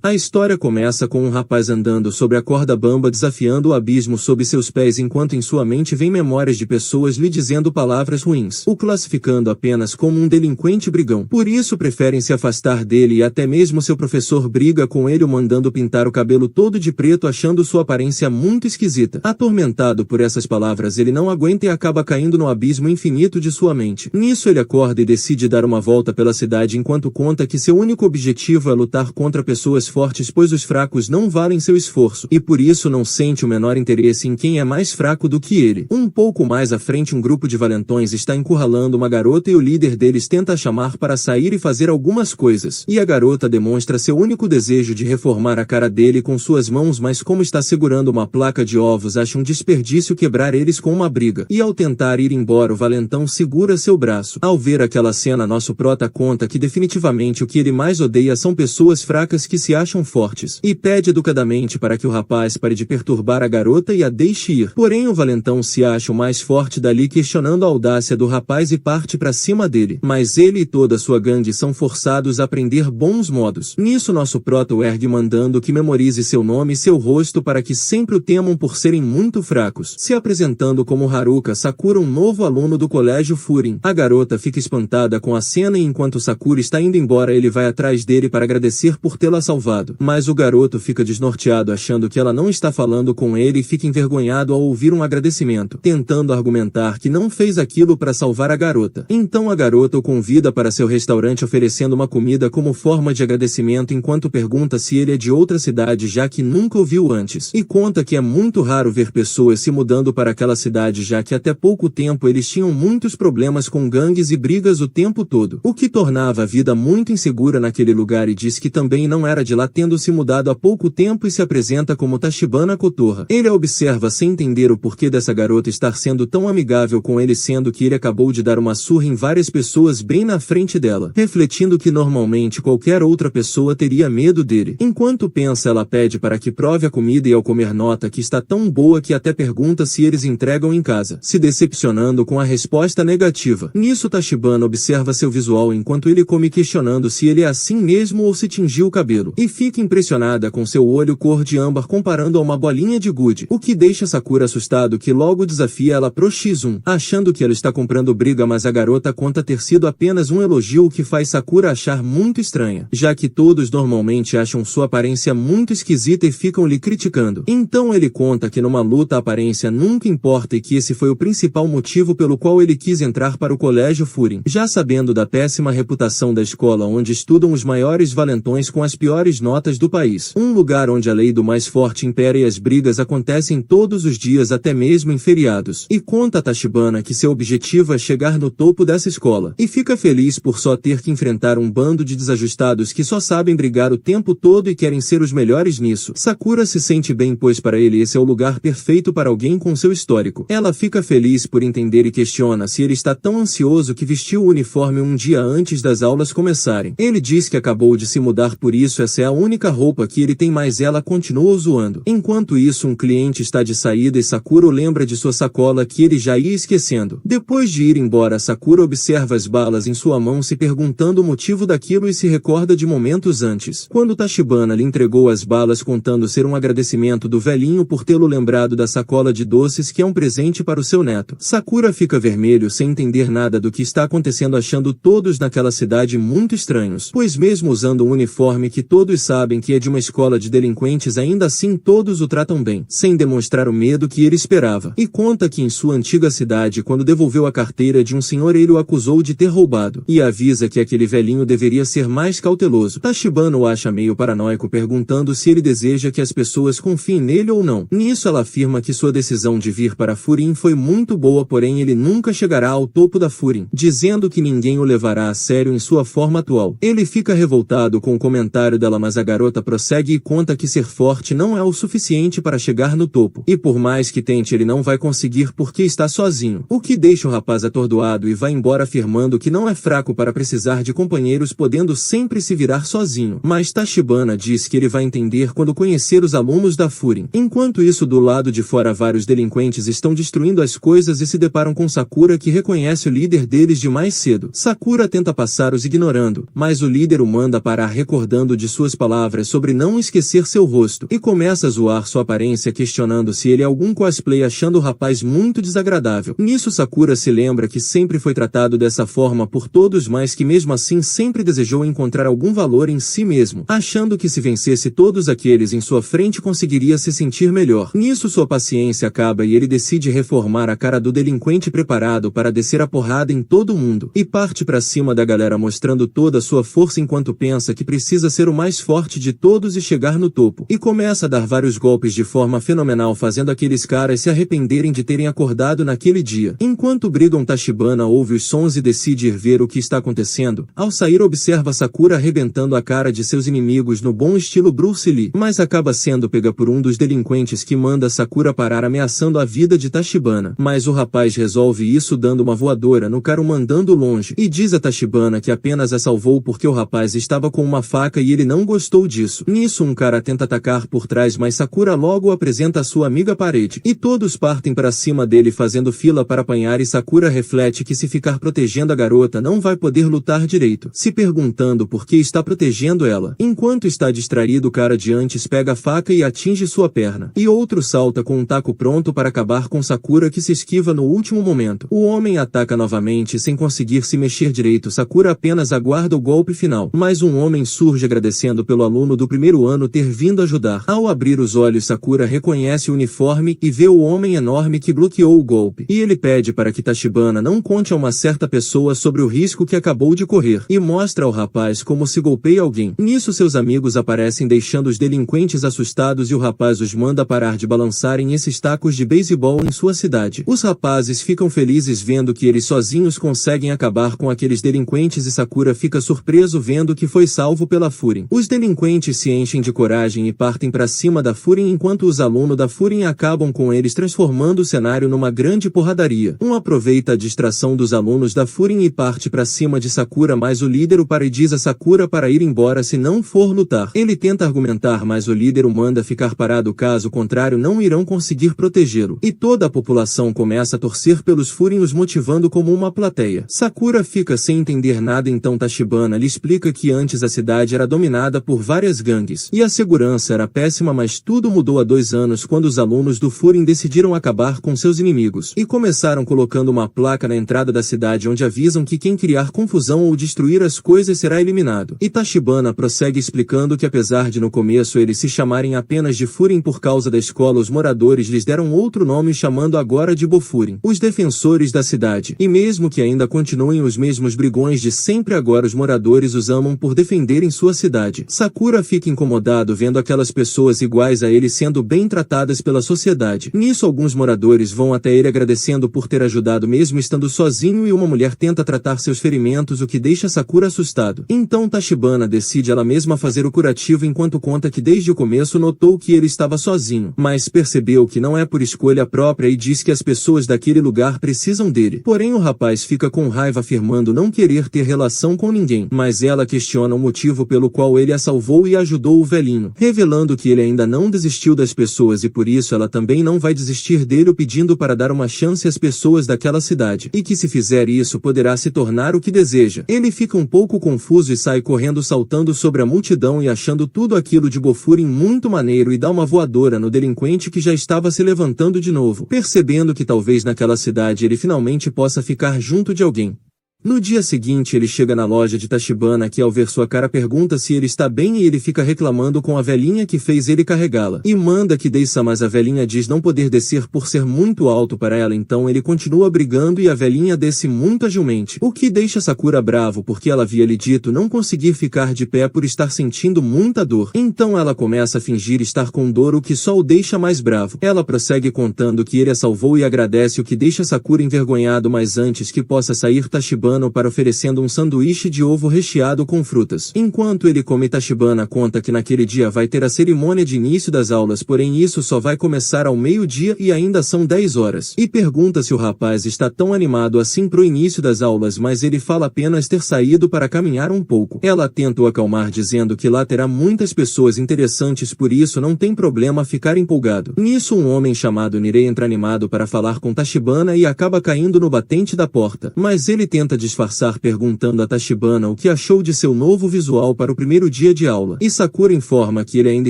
A história começa com um rapaz andando sobre a corda bamba desafiando o abismo sob seus pés enquanto em sua mente vem memórias de pessoas lhe dizendo palavras ruins, o classificando apenas como um delinquente brigão. Por isso preferem se afastar dele e até mesmo seu professor briga com ele o mandando pintar o cabelo todo de preto achando sua aparência muito esquisita. Atormentado por essas palavras ele não aguenta e acaba caindo no abismo infinito de sua mente. Nisso ele acorda e decide dar uma volta pela cidade enquanto conta que seu único objetivo é lutar contra pessoas fortes pois os fracos não valem seu esforço, e por isso não sente o menor interesse em quem é mais fraco do que ele. Um pouco mais à frente um grupo de valentões está encurralando uma garota e o líder deles tenta a chamar para sair e fazer algumas coisas, e a garota demonstra seu único desejo de reformar a cara dele com suas mãos, mas como está segurando uma placa de ovos acha um desperdício quebrar eles com uma briga, e ao tentar ir embora o valentão segura seu braço. Ao ver aquela cena nosso prota conta que definitivamente o que ele mais odeia são pessoas fracas que se acham fortes, e pede educadamente para que o rapaz pare de perturbar a garota e a deixe ir. Porém o valentão se acha o mais forte dali questionando a audácia do rapaz e parte para cima dele, mas ele e toda sua gangue são forçados a aprender bons modos. Nisso nosso prota o ergue mandando que memorize seu nome e seu rosto para que sempre o temam por serem muito fracos, se apresentando como Haruka Sakura, um novo aluno do colégio Furin. A garota fica espantada com a cena e enquanto Sakura está indo embora ele vai atrás dele para agradecer por tê-la salvado, mas o garoto fica desnorteado achando que ela não está falando com ele e fica envergonhado ao ouvir um agradecimento, tentando argumentar que não fez aquilo para salvar a garota. Então a garota o convida para seu restaurante oferecendo uma comida como forma de agradecimento enquanto pergunta se ele é de outra cidade já que nunca o viu antes, e conta que é muito raro ver pessoas se mudando para aquela cidade já que até pouco tempo eles tinham muitos problemas com gangues e brigas o tempo todo, o que tornava a vida muito insegura naquele lugar, e diz que também não era de lá tendo se mudado há pouco tempo e se apresenta como Tachibana Kotorra. Ele a observa sem entender o porquê dessa garota estar sendo tão amigável com ele sendo que ele acabou de dar uma surra em várias pessoas bem na frente dela, refletindo que normalmente qualquer outra pessoa teria medo dele. Enquanto pensa ela pede para que prove a comida e ao comer nota que está tão boa que até pergunta se eles entregam em casa, se decepcionando com a resposta negativa. Nisso Tachibana observa seu visual enquanto ele come questionando se ele é assim mesmo ou se tingiu o cabelo, e fica impressionada com seu olho cor de âmbar comparando a uma bolinha de gude, o que deixa Sakura assustado que logo desafia ela pro X1, achando que ela está comprando briga, mas a garota conta ter sido apenas um elogio, o que faz Sakura achar muito estranha, já que todos normalmente acham sua aparência muito esquisita e ficam lhe criticando. Então ele conta que numa luta a aparência nunca importa e que esse foi o principal motivo pelo qual ele quis entrar para o colégio Furin, já sabendo da péssima reputação da escola onde estudam os maiores valentões com as piores notas do país, um lugar onde a lei do mais forte impera e as brigas acontecem todos os dias até mesmo em feriados, e conta a Tachibana que seu objetivo é chegar no topo dessa escola, e fica feliz por só ter que enfrentar um bando de desajustados que só sabem brigar o tempo todo e querem ser os melhores nisso. Sakura se sente bem pois para ele esse é o lugar perfeito para alguém com seu histórico. Ela fica feliz por entender e questiona se ele está tão ansioso que vestiu o uniforme um dia antes das aulas começarem. Ele diz que acabou de se mudar, por isso essa é a única roupa que ele tem, mas ela continua zoando. Enquanto isso um cliente está de saída e Sakura o lembra de sua sacola que ele já ia esquecendo. Depois de ir embora Sakura observa as balas em sua mão se perguntando o motivo daquilo e se recorda de momentos antes, quando Tachibana lhe entregou as balas contando ser um agradecimento do velhinho por tê-lo lembrado da sacola de doces que é um presente para o seu neto. Sakura fica vermelho sem entender nada do que está acontecendo, achando todos naquela cidade muito estranhos, pois mesmo usando um uniforme que todos sabem que é de uma escola de delinquentes ainda assim todos o tratam bem, sem demonstrar o medo que ele esperava, e conta que em sua antiga cidade quando devolveu a carteira de um senhor ele o acusou de ter roubado, e avisa que aquele velhinho deveria ser mais cauteloso. Tachibana o acha meio paranoico perguntando se ele deseja que as pessoas confiem nele ou não. Nisso ela afirma que sua decisão de vir para Furin foi muito boa, porém ele nunca chegará ao topo da Furin, dizendo que ninguém o levará a sério em sua forma atual. Ele fica revoltado com o comentário dela, mas a garota prossegue e conta que ser forte não é o suficiente para chegar no topo, e por mais que tente ele não vai conseguir porque está sozinho, o que deixa o rapaz atordoado e vai embora afirmando que não é fraco para precisar de companheiros, podendo sempre se virar sozinho. Mas Tachibana diz que ele vai entender quando conhecer os alunos da Furin. Enquanto isso do lado de fora vários delinquentes estão destruindo as coisas e se deparam com Sakura que reconhece o líder deles de mais cedo. Sakura tenta passar os ignorando, mas o líder o manda parar recordando de suas palavras sobre não esquecer seu rosto, e começa a zoar sua aparência questionando se ele é algum cosplay, achando o rapaz muito desagradável. Nisso Sakura se lembra que sempre foi tratado dessa forma por todos, mas que mesmo assim sempre desejou encontrar algum valor em si mesmo, achando que se vencesse todos aqueles em sua frente conseguiria se sentir melhor. Nisso sua paciência acaba e ele decide reformar a cara do delinquente preparado para descer a porrada em todo mundo, e parte pra cima da galera mostrando toda a sua força enquanto pensa que precisa ser o mais forte de todos e chegar no topo, e começa a dar vários golpes de forma fenomenal, fazendo aqueles caras se arrependerem de terem acordado naquele dia. Enquanto brigam, Tachibana ouve os sons e decide ir ver o que está acontecendo. Ao sair observa Sakura arrebentando a cara de seus inimigos no bom estilo Bruce Lee, mas acaba sendo pega por um dos delinquentes que manda Sakura parar, ameaçando a vida de Tachibana. Mas o rapaz resolve isso dando uma voadora no cara, mandando longe, e diz a Tachibana que apenas a salvou porque o rapaz estava com uma faca e ele não gostou disso. Nisso um cara tenta atacar por trás, mas Sakura logo apresenta a sua amiga parede, e todos partem para cima dele fazendo fila para apanhar, e Sakura reflete que se ficar protegendo a garota não vai poder lutar direito, se perguntando por que está protegendo ela. Enquanto está distraído, o cara de antes pega a faca e atinge sua perna, e outro salta com um taco pronto para acabar com Sakura, que se esquiva no último momento. O homem ataca novamente sem conseguir se mexer direito. Sakura apenas aguarda o golpe final, mas um homem surge agradecendo pelo aluno do primeiro ano ter vindo ajudar. Ao abrir os olhos, Sakura reconhece o uniforme e vê o homem enorme que bloqueou o golpe, e ele pede para que Tachibana não conte a uma certa pessoa sobre o risco que acabou de correr, e mostra ao rapaz como se golpeia alguém. Nisso seus amigos aparecem deixando os delinquentes assustados, e o rapaz os manda parar de balançarem esses tacos de beisebol em sua cidade. Os rapazes ficam felizes vendo que eles sozinhos conseguem acabar com aqueles delinquentes, e Sakura fica surpreso vendo que foi salvo pela Furin. Os delinquentes se enchem de coragem e partem para cima da Furin, enquanto os alunos da Furin acabam com eles, transformando o cenário numa grande porradaria. Um aproveita a distração dos alunos da Furin e parte para cima de Sakura, mas o líder o para e diz a Sakura para ir embora se não for lutar. Ele tenta argumentar, mas o líder o manda ficar parado, caso contrário não irão conseguir protegê-lo, e toda a população começa a torcer pelos Furin, os motivando como uma plateia. Sakura fica sem entender nada, então Tachibana lhe explica que antes a cidade era dominada por várias gangues, e a segurança era péssima, mas tudo mudou há 2 anos quando os alunos do Furin decidiram acabar com seus inimigos, e começaram colocando uma placa na entrada da cidade onde avisam que quem criar confusão ou destruir as coisas será eliminado. E Tachibana prossegue explicando que apesar de no começo eles se chamarem apenas de Furin por causa da escola, os moradores lhes deram outro nome, chamando agora de Bofurin, os defensores da cidade. E mesmo que ainda continuem os mesmos brigões de sempre, agora os moradores os amam por defenderem sua cidade. Sakura fica incomodado vendo aquelas pessoas iguais a ele sendo bem tratadas pela sociedade. Nisso alguns moradores vão até ele agradecendo por ter ajudado mesmo estando sozinho, e uma mulher tenta tratar seus ferimentos, o que deixa Sakura assustado. Então Tachibana decide ela mesma fazer o curativo, enquanto conta que desde o começo notou que ele estava sozinho, mas percebeu que não é por escolha própria, e diz que as pessoas daquele lugar precisam dele. Porém o rapaz fica com raiva, afirmando não querer ter relação com ninguém, mas ela questiona o motivo pelo qual ele a salvou e ajudou o velhinho, revelando que ele ainda não desistiu das pessoas e por isso ela também não vai desistir dele, pedindo para dar uma chance às pessoas daquela cidade, e que se fizer isso poderá se tornar o que deseja. Ele fica um pouco confuso e sai correndo, saltando sobre a multidão e achando tudo aquilo de Bofurin muito maneiro, e dá uma voadora no delinquente que já estava se levantando de novo, percebendo que talvez naquela cidade ele finalmente possa ficar junto de alguém. No dia seguinte ele chega na loja de Tachibana, que ao ver sua cara pergunta se ele está bem, e ele fica reclamando com a velhinha que fez ele carregá-la, e manda que desça, mas a velhinha diz não poder descer por ser muito alto para ela, então ele continua brigando e a velhinha desce muito agilmente, o que deixa Sakura bravo porque ela havia lhe dito não conseguir ficar de pé por estar sentindo muita dor. Então ela começa a fingir estar com dor, o que só o deixa mais bravo. Ela prossegue contando que ele a salvou e agradece, o que deixa Sakura envergonhado, mas antes que possa sair, Tachibana para oferecendo um sanduíche de ovo recheado com frutas. Enquanto ele come, Tachibana conta que naquele dia vai ter a cerimônia de início das aulas, porém isso só vai começar ao meio-dia e ainda são 10 horas. E pergunta se o rapaz está tão animado assim pro início das aulas, mas ele fala apenas ter saído para caminhar um pouco. Ela tenta o acalmar dizendo que lá terá muitas pessoas interessantes, por isso não tem problema ficar empolgado. Nisso um homem chamado Nirei entra animado para falar com Tachibana e acaba caindo no batente da porta, mas ele tenta tenta disfarçar perguntando a Tachibana o que achou de seu novo visual para o primeiro dia de aula. E Sakura informa que ele ainda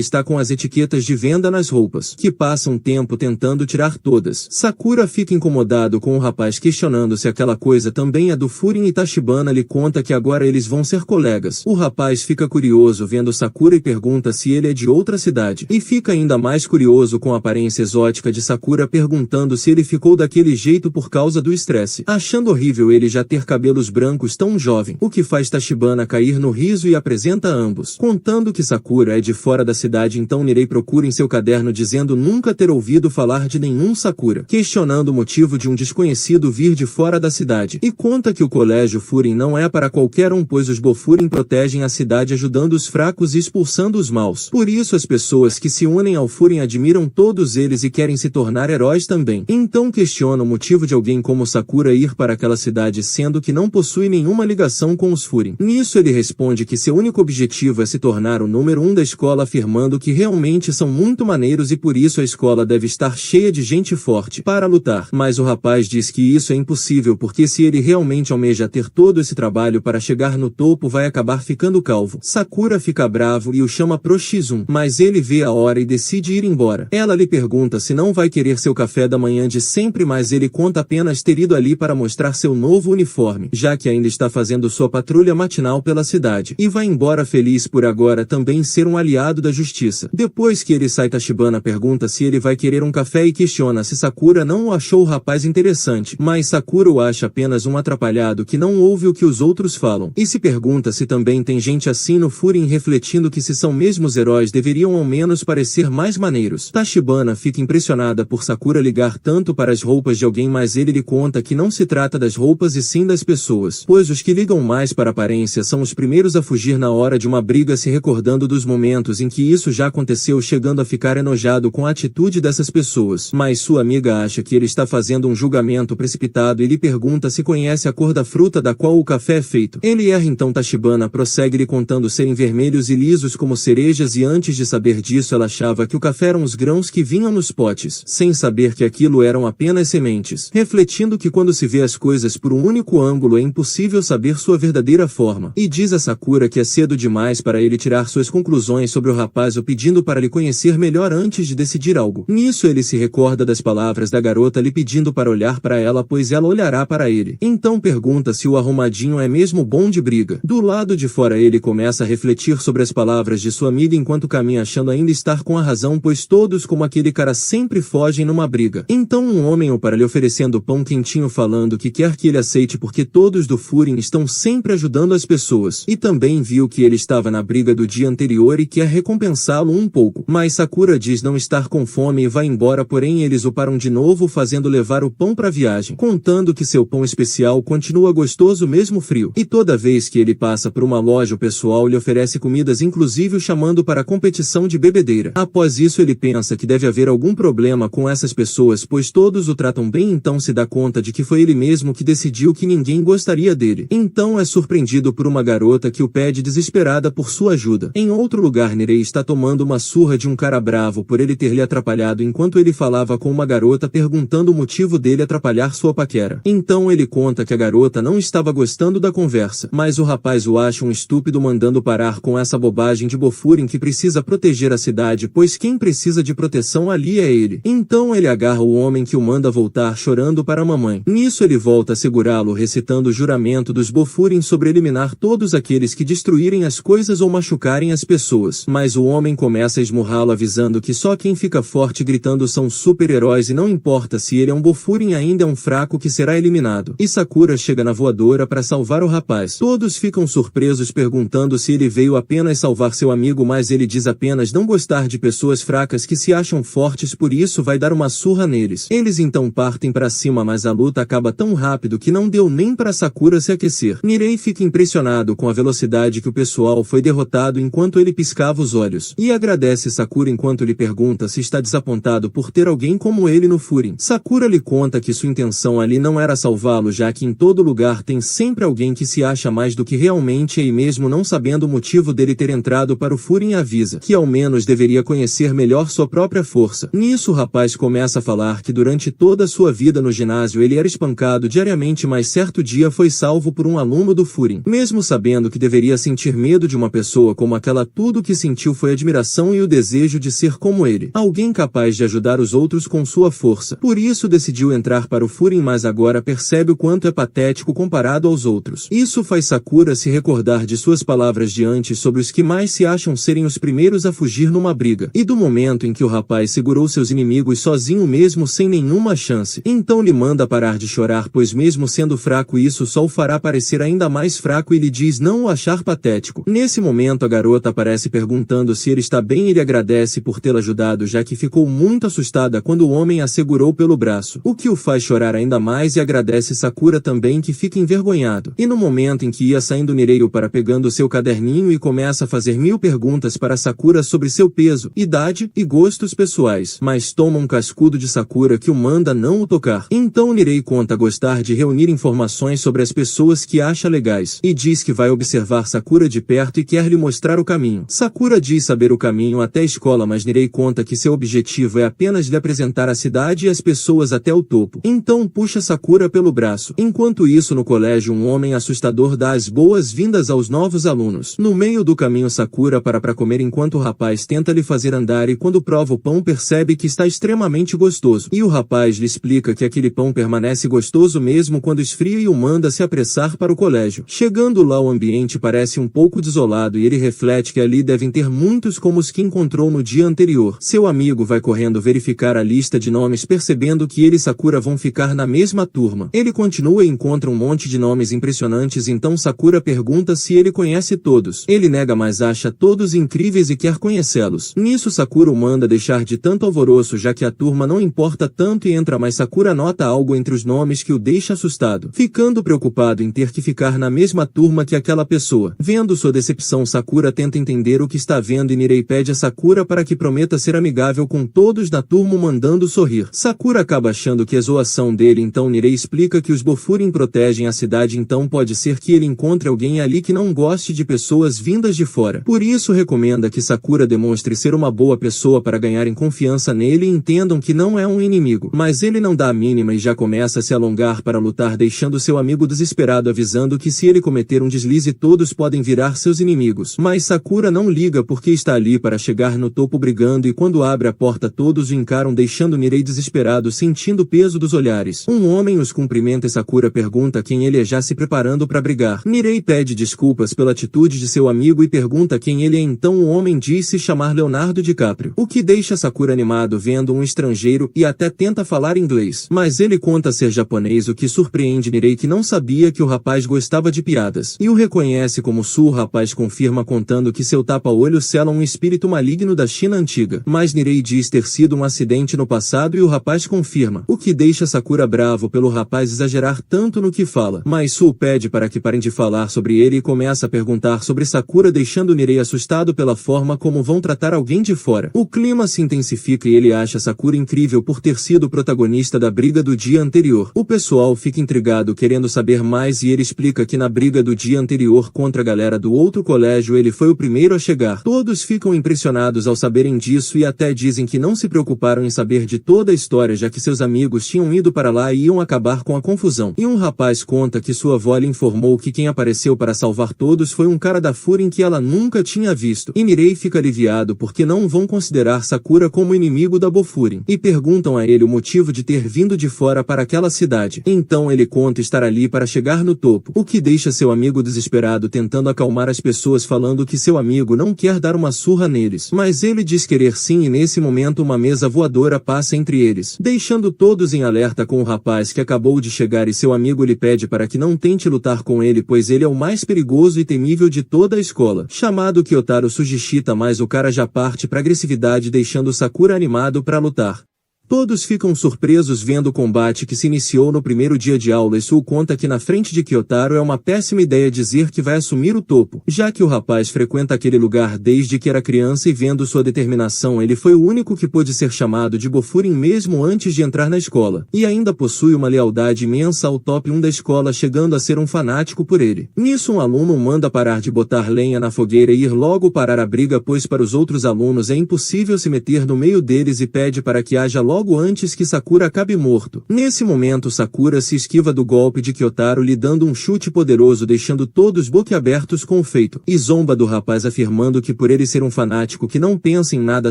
está com as etiquetas de venda nas roupas, que passa um tempo tentando tirar todas. Sakura fica incomodado com o rapaz questionando se aquela coisa também é do Furin e Tachibana lhe conta que agora eles vão ser colegas. O rapaz fica curioso vendo Sakura e pergunta se ele é de outra cidade. E fica ainda mais curioso com a aparência exótica de Sakura perguntando se ele ficou daquele jeito por causa do estresse, achando horrível ele já ter cabelos brancos tão jovem, o que faz Tachibana cair no riso e apresenta a ambos, contando que Sakura é de fora da cidade. Então Nirei procura em seu caderno dizendo nunca ter ouvido falar de nenhum Sakura, questionando o motivo de um desconhecido vir de fora da cidade, e conta que o colégio Furin não é para qualquer um pois os Bofurin protegem a cidade ajudando os fracos e expulsando os maus. Por isso as pessoas que se unem ao Furin admiram todos eles e querem se tornar heróis também. Então questiona o motivo de alguém como Sakura ir para aquela cidade sendo que não possui nenhuma ligação com os Furin. Nisso ele responde que seu único objetivo é se tornar o número 1 da escola, afirmando que realmente são muito maneiros e por isso a escola deve estar cheia de gente forte para lutar. Mas o rapaz diz que isso é impossível porque se ele realmente almeja ter todo esse trabalho para chegar no topo vai acabar ficando calvo. Sakura fica bravo e o chama pro X1, mas ele vê a hora e decide ir embora. Ela lhe pergunta se não vai querer seu café da manhã de sempre, mas ele conta apenas ter ido ali para mostrar seu novo uniforme, já que ainda está fazendo sua patrulha matinal pela cidade, e vai embora feliz por agora também ser um aliado da justiça. Depois que ele sai, Tachibana pergunta se ele vai querer um café e questiona se Sakura não o achou o rapaz interessante, mas Sakura o acha apenas um atrapalhado que não ouve o que os outros falam, e se pergunta se também tem gente assim no Furin, refletindo que se são mesmos heróis deveriam ao menos parecer mais maneiros. Tachibana fica impressionada por Sakura ligar tanto para as roupas de alguém, mas ele lhe conta que não se trata das roupas e sim das pessoas, pois os que ligam mais para a aparência são os primeiros a fugir na hora de uma briga, se recordando dos momentos em que isso já aconteceu, chegando a ficar enojado com a atitude dessas pessoas. Mas sua amiga acha que ele está fazendo um julgamento precipitado e lhe pergunta se conhece a cor da fruta da qual o café é feito. Ele erra, então Tachibana prossegue lhe contando serem vermelhos e lisos como cerejas, e antes de saber disso ela achava que o café eram os grãos que vinham nos potes, sem saber que aquilo eram apenas sementes, refletindo que quando se vê as coisas por um único ângulo é impossível saber sua verdadeira forma, e diz a Sakura que é cedo demais para ele tirar suas conclusões sobre o rapaz, o pedindo para lhe conhecer melhor antes de decidir algo. Nisso ele se recorda das palavras da garota lhe pedindo para olhar para ela, pois ela olhará para ele. Então pergunta se o arrumadinho é mesmo bom de briga. Do lado de fora ele começa a refletir sobre as palavras de sua amiga enquanto caminha, achando ainda estar com a razão, pois todos como aquele cara sempre fogem numa briga. Então um homem o para lhe oferecendo pão quentinho, falando que quer que ele aceite porque todos do Furin estão sempre ajudando as pessoas, e também viu que ele estava na briga do dia anterior e quer recompensá-lo um pouco. Mas Sakura diz não estar com fome e vai embora, porém eles o param de novo, fazendo levar o pão para a viagem, contando que seu pão especial continua gostoso mesmo frio, e toda vez que ele passa por uma loja o pessoal lhe oferece comidas, inclusive o chamando para a competição de bebedeira. Após isso ele pensa que deve haver algum problema com essas pessoas, pois todos o tratam bem, então se dá conta de que foi ele mesmo que decidiu que ninguém gostaria dele. Então é surpreendido por uma garota que o pede desesperada por sua ajuda. Em outro lugar, Nirei está tomando uma surra de um cara bravo por ele ter lhe atrapalhado enquanto ele falava com uma garota, perguntando o motivo dele atrapalhar sua paquera. Então ele conta que a garota não estava gostando da conversa, mas o rapaz o acha um estúpido, mandando parar com essa bobagem de Bofurin que precisa proteger a cidade, pois quem precisa de proteção ali é ele. Então ele agarra o homem que o manda voltar chorando para a mamãe. Nisso ele volta a segurá-lo, recitando o juramento dos Bofurin sobre eliminar todos aqueles que destruírem as coisas ou machucarem as pessoas. Mas o homem começa a esmurrá-lo, avisando que só quem fica forte gritando são super-heróis e não importa se ele é um Bofurin, ainda é um fraco que será eliminado. E Sakura chega na voadora para salvar o rapaz. Todos ficam surpresos, perguntando se ele veio apenas salvar seu amigo, mas ele diz apenas não gostar de pessoas fracas que se acham fortes, por isso vai dar uma surra neles. Eles então partem para cima, mas a luta acaba tão rápido que não deu nem para Sakura se aquecer. Nirei fica impressionado com a velocidade que o pessoal foi derrotado enquanto ele piscava os olhos, e agradece Sakura enquanto lhe pergunta se está desapontado por ter alguém como ele no Furin. Sakura lhe conta que sua intenção ali não era salvá-lo, já que em todo lugar tem sempre alguém que se acha mais do que realmente é, e mesmo não sabendo o motivo dele ter entrado para o Furin, avisa que ao menos deveria conhecer melhor sua própria força. Nisso o rapaz começa a falar que durante toda a sua vida no ginásio ele era espancado diariamente, mas certo certo dia foi salvo por um aluno do Furin. Mesmo sabendo que deveria sentir medo de uma pessoa como aquela, tudo o que sentiu foi admiração e o desejo de ser como ele. Alguém capaz de ajudar os outros com sua força. Por isso decidiu entrar para o Furin, mas agora percebe o quanto é patético comparado aos outros. Isso faz Sakura se recordar de suas palavras de antes sobre os que mais se acham serem os primeiros a fugir numa briga, e do momento em que o rapaz segurou seus inimigos sozinho mesmo sem nenhuma chance. Então lhe manda parar de chorar, pois mesmo sendo fraco isso só o fará parecer ainda mais fraco, e lhe diz não o achar patético. Nesse momento a garota aparece perguntando se ele está bem, e ele agradece por tê-la ajudado, já que ficou muito assustada quando o homem a segurou pelo braço, o que o faz chorar ainda mais, e agradece Sakura também, que fica envergonhado. E no momento em que ia saindo Mireio para pegando seu caderninho e começa a fazer 1000 perguntas para Sakura sobre seu peso, idade e gostos pessoais, mas toma um cascudo de Sakura que o manda não o tocar. Então Nirei conta gostar de reunir informações sobre as pessoas que acha legais, e diz que vai observar Sakura de perto e quer lhe mostrar o caminho. Sakura diz saber o caminho até a escola, mas Nirei conta que seu objetivo é apenas lhe apresentar a cidade e as pessoas até o topo. Então puxa Sakura pelo braço. Enquanto isso, no colégio, um homem assustador dá as boas-vindas aos novos alunos. No meio do caminho, Sakura para comer enquanto o rapaz tenta lhe fazer andar, e quando prova o pão percebe que está extremamente gostoso. E o rapaz lhe explica que aquele pão permanece gostoso mesmo quando esfria, e o manda se apressar para o colégio. Chegando lá, o ambiente parece um pouco desolado, e ele reflete que ali devem ter muitos como os que encontrou no dia anterior. Seu amigo vai correndo verificar a lista de nomes, percebendo que ele e Sakura vão ficar na mesma turma. Ele continua e encontra um monte de nomes impressionantes, então Sakura pergunta se ele conhece todos. Ele nega, mas acha todos incríveis e quer conhecê-los. Nisso Sakura o manda deixar de tanto alvoroço, já que a turma não importa tanto, e entra, mas Sakura nota algo entre os nomes que o deixa assustado, ficando preocupado em ter que ficar na mesma turma que aquela pessoa. Vendo sua decepção, Sakura tenta entender o que está vendo, e Nirei pede a Sakura para que prometa ser amigável com todos da turma, mandando sorrir. Sakura acaba achando que é zoação dele, então Nirei explica que os Bofurin protegem a cidade, então pode ser que ele encontre alguém ali que não goste de pessoas vindas de fora. Por isso recomenda que Sakura demonstre ser uma boa pessoa para ganharem confiança nele e entendam que não é um inimigo. Mas ele não dá a mínima e já começa a se alongar para lutar, deixando seu amigo desesperado, avisando que se ele cometer um deslize todos podem virar seus inimigos. Mas Sakura não liga porque está ali para chegar no topo brigando, e quando abre a porta todos o encaram, deixando Nirei desesperado, sentindo o peso dos olhares. Um homem os cumprimenta e Sakura pergunta quem ele é, já se preparando para brigar. Nirei pede desculpas pela atitude de seu amigo e pergunta quem ele é, então o homem diz se chamar Leonardo DiCaprio, o que deixa Sakura animado vendo um estrangeiro, e até tenta falar inglês, mas ele conta ser japonês, o que surpreende Nirei, que não sabia que o rapaz gostava de piadas, e o reconhece como Su. O rapaz confirma contando que seu tapa-olho sela um espírito maligno da China antiga, mas Nirei diz ter sido um acidente no passado, e o rapaz confirma, o que deixa Sakura bravo pelo rapaz exagerar tanto no que fala, mas Su pede para que parem de falar sobre ele e começa a perguntar sobre Sakura, deixando Nirei assustado pela forma como vão tratar alguém de fora. O clima se intensifica e ele acha Sakura incrível por ter sido o protagonista da briga do dia anterior. O pessoal fica intrigado querendo saber mais, e ele explica que na briga do dia anterior contra a galera do outro colégio ele foi o primeiro a chegar. Todos ficam impressionados ao saberem disso e até dizem que não se preocuparam em saber de toda a história, já que seus amigos tinham ido para lá e iam acabar com a confusão. E um rapaz conta que sua avó lhe informou que quem apareceu para salvar todos foi um cara da Furin que ela nunca tinha visto. E Nirei fica aliviado porque não vão considerar Sakura como inimigo da Bofurin, e perguntam a ele o motivo de ter vindo de fora para aquela cidade. Então ele conta estar ali para chegar no topo, o que deixa seu amigo desesperado, tentando acalmar as pessoas, falando que seu amigo não quer dar uma surra neles, mas ele diz querer sim, e nesse momento uma mesa voadora passa entre eles, deixando todos em alerta com o rapaz que acabou de chegar, e seu amigo lhe pede para que não tente lutar com ele, pois ele é o mais perigoso e temível de toda a escola, chamado Kyotaro Sugishita, mas o cara já parte para agressividade, deixando Sakura animado para lutar. Todos ficam surpresos vendo o combate que se iniciou no primeiro dia de aula, e Su conta que na frente de Kyotaro é uma péssima ideia dizer que vai assumir o topo, já que o rapaz frequenta aquele lugar desde que era criança, e vendo sua determinação ele foi o único que pôde ser chamado de Bofurin mesmo antes de entrar na escola, e ainda possui uma lealdade imensa ao top 1 da escola, chegando a ser um fanático por ele. Nisso um aluno manda parar de botar lenha na fogueira e ir logo parar a briga, pois para os outros alunos é impossível se meter no meio deles, e pede para que haja logo logo antes que Sakura acabe morto. Nesse momento Sakura se esquiva do golpe de Kyotaro lhe dando um chute poderoso deixando todos boquiabertos com o feito, e zomba do rapaz afirmando que por ele ser um fanático que não pensa em nada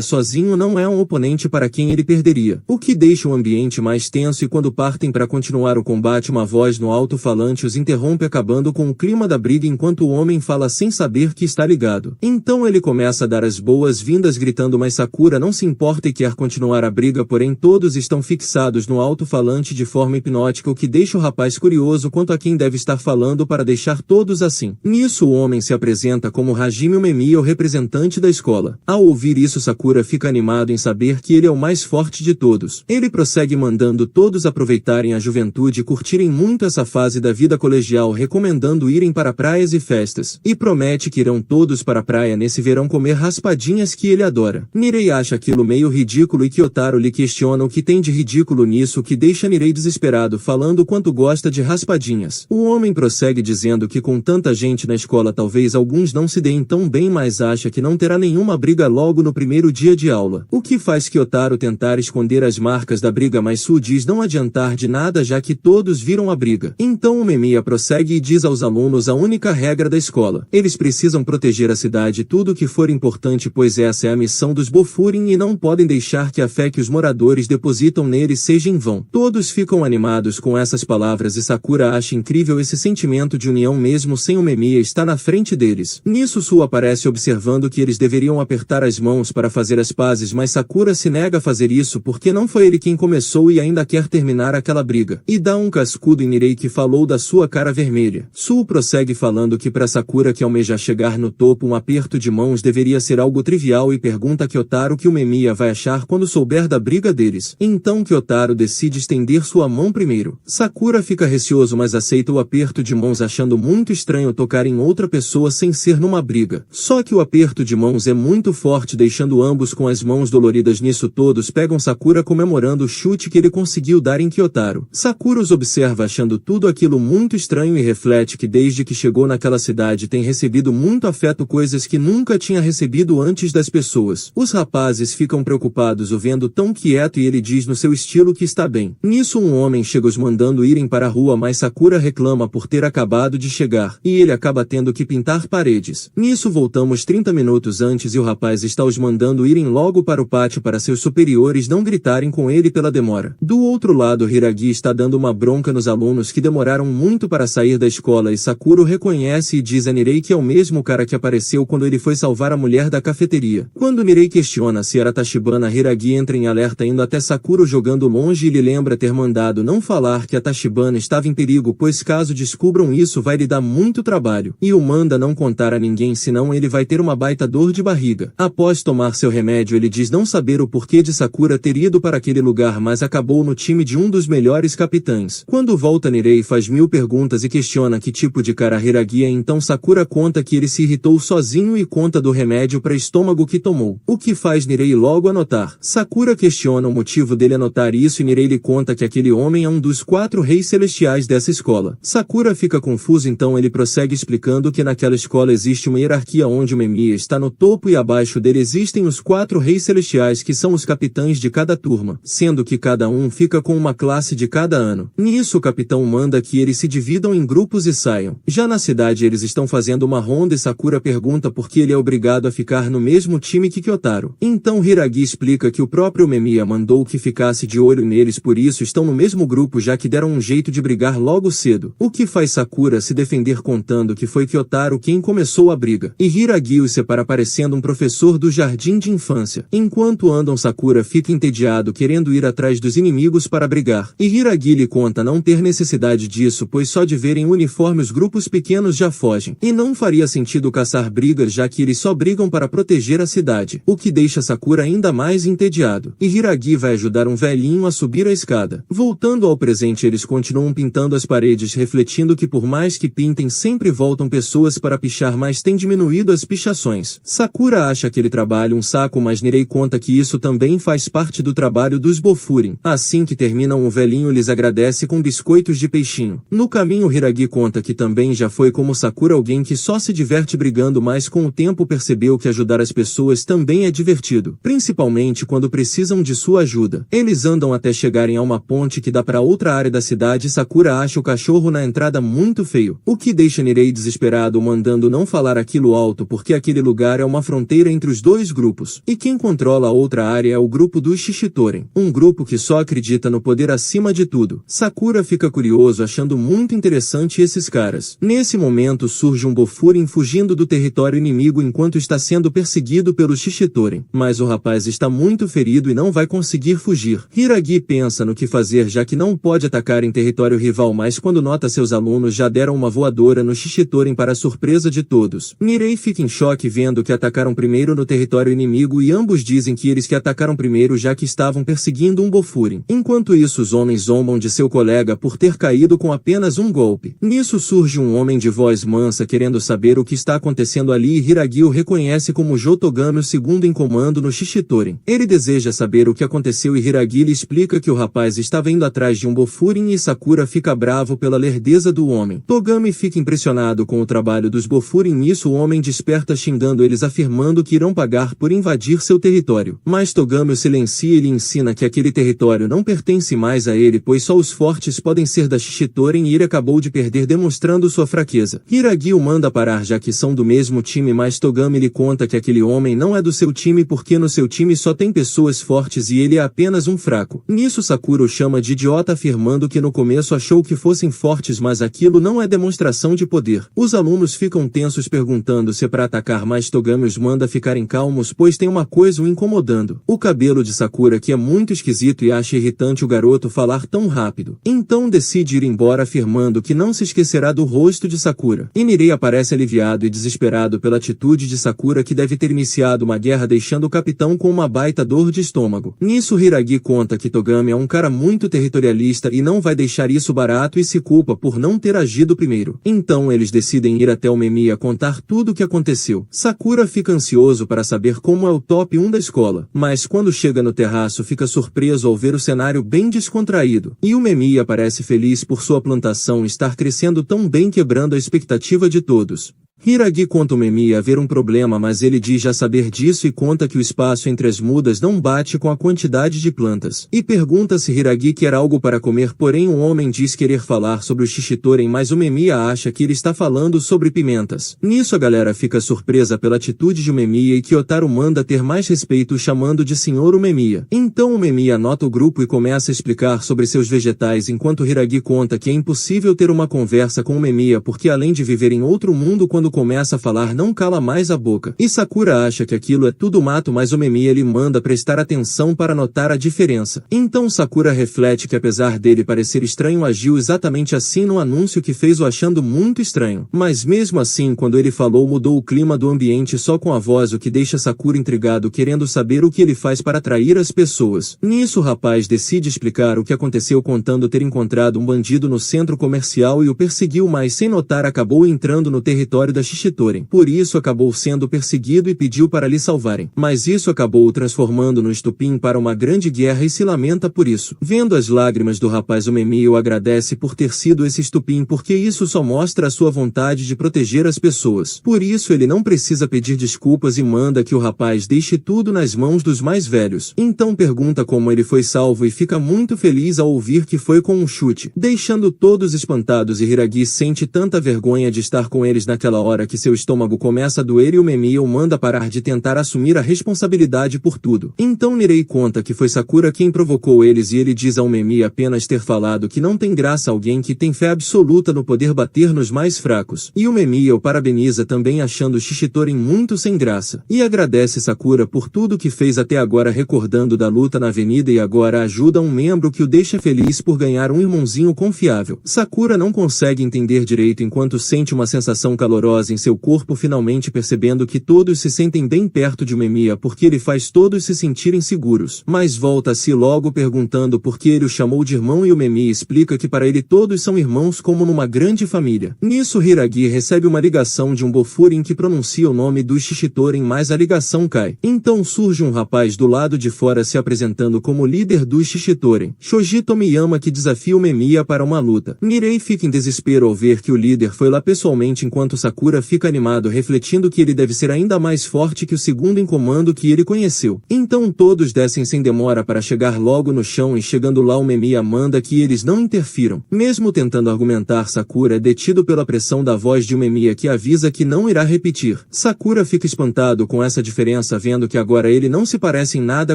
sozinho não é um oponente para quem ele perderia, o que deixa o ambiente mais tenso e quando partem para continuar o combate uma voz no alto-falante os interrompe acabando com o clima da briga enquanto o homem fala sem saber que está ligado. Então ele começa a dar as boas-vindas gritando mas Sakura não se importa e quer continuar a briga porém todos estão fixados no alto-falante de forma hipnótica o que deixa o rapaz curioso quanto a quem deve estar falando para deixar todos assim. Nisso o homem se apresenta como Hajime Umemiya o representante da escola. Ao ouvir isso Sakura fica animado em saber que ele é o mais forte de todos. Ele prossegue mandando todos aproveitarem a juventude e curtirem muito essa fase da vida colegial recomendando irem para praias e festas, e promete que irão todos para a praia nesse verão comer raspadinhas que ele adora. Nirei acha aquilo meio ridículo e Kyotaro lhe questiona o que tem de ridículo nisso que deixa Nirei desesperado falando quanto gosta de raspadinhas. O homem prossegue dizendo que com tanta gente na escola talvez alguns não se deem tão bem mas acha que não terá nenhuma briga logo no primeiro dia de aula, o que faz Kyotaro tentar esconder as marcas da briga mas Su diz não adiantar de nada já que todos viram a briga. Então Umemiya prossegue e diz aos alunos a única regra da escola. Eles precisam proteger a cidade e tudo que for importante pois essa é a missão dos Bofurin e não podem deixar que a fé que os moradores depositam neles seja em vão. Todos ficam animados com essas palavras e Sakura acha incrível esse sentimento de união mesmo sem Umemiya estar na frente deles. Nisso Su aparece observando que eles deveriam apertar as mãos para fazer as pazes mas Sakura se nega a fazer isso porque não foi ele quem começou e ainda quer terminar aquela briga, e dá um cascudo em Nirei que falou da sua cara vermelha. Su prossegue falando que para Sakura que almeja chegar no topo um aperto de mãos deveria ser algo trivial e pergunta a Kyotaro o que Umemiya vai achar quando souber da briga deles. Então Kyotaro decide estender sua mão primeiro. Sakura fica receoso mas aceita o aperto de mãos achando muito estranho tocar em outra pessoa sem ser numa briga. Só que o aperto de mãos é muito forte deixando ambos com as mãos doloridas nisso todos pegam Sakura comemorando o chute que ele conseguiu dar em Kyotaro. Sakura os observa achando tudo aquilo muito estranho e reflete que desde que chegou naquela cidade tem recebido muito afeto coisas que nunca tinha recebido antes das pessoas. Os rapazes ficam preocupados o vendo tão quieto e ele diz no seu estilo que está bem. Nisso um homem chega os mandando irem para a rua mas Sakura reclama por ter acabado de chegar, e ele acaba tendo que pintar paredes. Nisso voltamos 30 minutos antes e o rapaz está os mandando irem logo para o pátio para seus superiores não gritarem com ele pela demora. Do outro lado Hiragi está dando uma bronca nos alunos que demoraram muito para sair da escola e Sakura o reconhece e diz a Nirei que é o mesmo cara que apareceu quando ele foi salvar a mulher da cafeteria. Quando Nirei questiona se era Tachibana Hiragi entra em alerta indo até Sakura jogando longe e lhe lembra ter mandado não falar que a Tachibana estava em perigo pois caso descubram isso vai lhe dar muito trabalho, e o manda não contar a ninguém senão ele vai ter uma baita dor de barriga. Após tomar seu remédio ele diz não saber o porquê de Sakura ter ido para aquele lugar mas acabou no time de um dos melhores capitães. Quando volta Nirei faz 1000 perguntas e questiona que tipo de cara Hiragi é então Sakura conta que ele se irritou sozinho e conta do remédio para estômago que tomou, o que faz Nirei logo anotar. Sakura questiona o motivo dele anotar isso e Nirei lhe conta que aquele homem é um dos 4 reis celestiais dessa escola. Sakura fica confuso então ele prossegue explicando que naquela escola existe uma hierarquia onde Umemiya está no topo e abaixo dele existem os 4 reis celestiais que são os capitães de cada turma, sendo que cada um fica com uma classe de cada ano. Nisso o capitão manda que eles se dividam em grupos e saiam. Já na cidade eles estão fazendo uma ronda e Sakura pergunta por que ele é obrigado a ficar no mesmo time que Kyotaro. Então Hiragi explica que o próprio Umemiya mandou que ficasse de olho neles por isso estão no mesmo grupo já que deram um jeito de brigar logo cedo, o que faz Sakura se defender contando que foi Kyotaro quem começou a briga, e Hiragi os separa parecendo um professor do jardim de infância. Enquanto andam Sakura fica entediado querendo ir atrás dos inimigos para brigar, e Hiragi lhe conta não ter necessidade disso pois só de verem o uniforme os grupos pequenos já fogem, e não faria sentido caçar brigas já que eles só brigam para proteger a cidade, o que deixa Sakura ainda mais entediado, e Hiragi vai ajudar um velhinho a subir a escada. Voltando ao presente eles continuam pintando as paredes refletindo que por mais que pintem sempre voltam pessoas para pichar mas tem diminuído as pichações. Sakura acha aquele trabalho um saco mas Nirei conta que isso também faz parte do trabalho dos Bofurin. Assim que terminam o velhinho lhes agradece com biscoitos de peixinho. No caminho Hiragi conta que também já foi como Sakura alguém que só se diverte brigando mas com o tempo percebeu que ajudar as pessoas também é divertido, principalmente quando precisam de sua sua ajuda. Eles andam até chegarem a uma ponte que dá para outra área da cidade e Sakura acha o cachorro na entrada muito feio, o que deixa Nirei desesperado, mandando não falar aquilo alto porque aquele lugar é uma fronteira entre os dois grupos, e quem controla a outra área é o grupo dos Shishitoren, um grupo que só acredita no poder acima de tudo. Sakura fica curioso, achando muito interessante esses caras. Nesse momento surge um Bofurin fugindo do território inimigo enquanto está sendo perseguido pelos Shishitoren, mas o rapaz está muito ferido e não vai conseguir fugir. Hiragi pensa no que fazer, já que não pode atacar em território rival, mas quando nota seus alunos já deram uma voadora no Shishitoren para a surpresa de todos. Nirei fica em choque vendo que atacaram primeiro no território inimigo e ambos dizem que eles que atacaram primeiro, já que estavam perseguindo um Bofurin. Enquanto isso, os homens zombam de seu colega por ter caído com apenas um golpe. Nisso surge um homem de voz mansa querendo saber o que está acontecendo ali e Hiragi o reconhece como Jotogami, o segundo em comando no Shishitoren. Ele deseja saber o que aconteceu e Hiragi lhe explica que o rapaz estava indo atrás de um Bofurin e Sakura fica bravo pela lerdeza do homem. Togami fica impressionado com o trabalho dos Bofurin. Nisso o homem desperta xingando eles, afirmando que irão pagar por invadir seu território. Mas Togami o silencia e lhe ensina que aquele território não pertence mais a ele, pois só os fortes podem ser da Shishitoren e ele acabou de perder, demonstrando sua fraqueza. Hiragi o manda parar já que são do mesmo time, mas Togami lhe conta que aquele homem não é do seu time porque no seu time só tem pessoas fortes e ele é apenas um fraco. Nisso Sakura o chama de idiota, afirmando que no começo achou que fossem fortes, mas aquilo não é demonstração de poder. Os alunos ficam tensos perguntando se é para atacar, mas Togami os manda ficarem calmos, pois tem uma coisa o incomodando: o cabelo de Sakura, que é muito esquisito e acha irritante o garoto falar tão rápido. Então decide ir embora, afirmando que não se esquecerá do rosto de Sakura. E Nirei aparece aliviado e desesperado pela atitude de Sakura, que deve ter iniciado uma guerra, deixando o capitão com uma baita dor de estômago. Nisso Hiragi conta que Togami é um cara muito territorialista e não vai deixar isso barato e se culpa por não ter agido primeiro. Então eles decidem ir até o Memiya contar tudo o que aconteceu. Sakura fica ansioso para saber como é o top 1 da escola, mas quando chega no terraço fica surpreso ao ver o cenário bem descontraído. E o Memiya parece feliz por sua plantação estar crescendo tão bem, quebrando a expectativa de todos. Hiragi conta o Memiya haver um problema, mas ele diz já saber disso e conta que o espaço entre as mudas não bate com a quantidade de plantas. E pergunta se Hiragi quer algo para comer, porém um homem diz querer falar sobre o Shishitoren, mas o Memiya acha que ele está falando sobre pimentas. Nisso a galera fica surpresa pela atitude de Memiya e Kyotaro manda ter mais respeito, chamando de senhor o Memiya. Então o Memiya nota o grupo e começa a explicar sobre seus vegetais, enquanto Hiragi conta que é impossível ter uma conversa com o Memiya porque além de viver em outro mundo, quando começa a falar não cala mais a boca. E Sakura acha que aquilo é tudo mato, mas o Memiya lhe manda prestar atenção para notar a diferença. Então Sakura reflete que apesar dele parecer estranho, agiu exatamente assim no anúncio, que fez o achando muito estranho. Mas mesmo assim, quando ele falou, mudou o clima do ambiente só com a voz, o que deixa Sakura intrigado, querendo saber o que ele faz para atrair as pessoas. Nisso o rapaz decide explicar o que aconteceu, contando ter encontrado um bandido no centro comercial e o perseguiu, mas sem notar acabou entrando no território da Shishitoren. Por isso acabou sendo perseguido e pediu para lhe salvarem. Mas isso acabou o transformando no estupim para uma grande guerra e se lamenta por isso. Vendo as lágrimas do rapaz, o Memiya o agradece por ter sido esse estupim, porque isso só mostra a sua vontade de proteger as pessoas. Por isso ele não precisa pedir desculpas e manda que o rapaz deixe tudo nas mãos dos mais velhos. Então pergunta como ele foi salvo e fica muito feliz ao ouvir que foi com um chute, deixando todos espantados, e Hiragi sente tanta vergonha de estar com eles naquela hora que seu estômago começa a doer e o Memiya o manda parar de tentar assumir a responsabilidade por tudo. Então Nirei conta que foi Sakura quem provocou eles e ele diz ao Memiya apenas ter falado que não tem graça alguém que tem fé absoluta no poder bater nos mais fracos. E o Memiya o parabeniza também, achando o Shishitoren muito sem graça. E agradece Sakura por tudo que fez até agora, recordando da luta na avenida, e agora ajuda um membro que o deixa feliz por ganhar um irmãozinho confiável. Sakura não consegue entender direito enquanto sente uma sensação calorosa em seu corpo, finalmente percebendo que todos se sentem bem perto de Memiya porque ele faz todos se sentirem seguros. Mas volta a si logo perguntando por que ele o chamou de irmão e o Memiya explica que para ele todos são irmãos como numa grande família. Nisso Hiragi recebe uma ligação de um Bofurin que pronuncia o nome do Shishitoren, mas a ligação cai. Então surge um rapaz do lado de fora se apresentando como líder do Shishitoren, Shoji Tomiyama, que desafia o Memiya para uma luta. Nirei fica em desespero ao ver que o líder foi lá pessoalmente, enquanto Sakura Sakura fica animado refletindo que ele deve ser ainda mais forte que o segundo em comando que ele conheceu. Então todos descem sem demora para chegar logo no chão e chegando lá o Memiya manda que eles não interfiram. Mesmo tentando argumentar, Sakura é detido pela pressão da voz de Memiya que avisa que não irá repetir. Sakura fica espantado com essa diferença vendo que agora ele não se parece em nada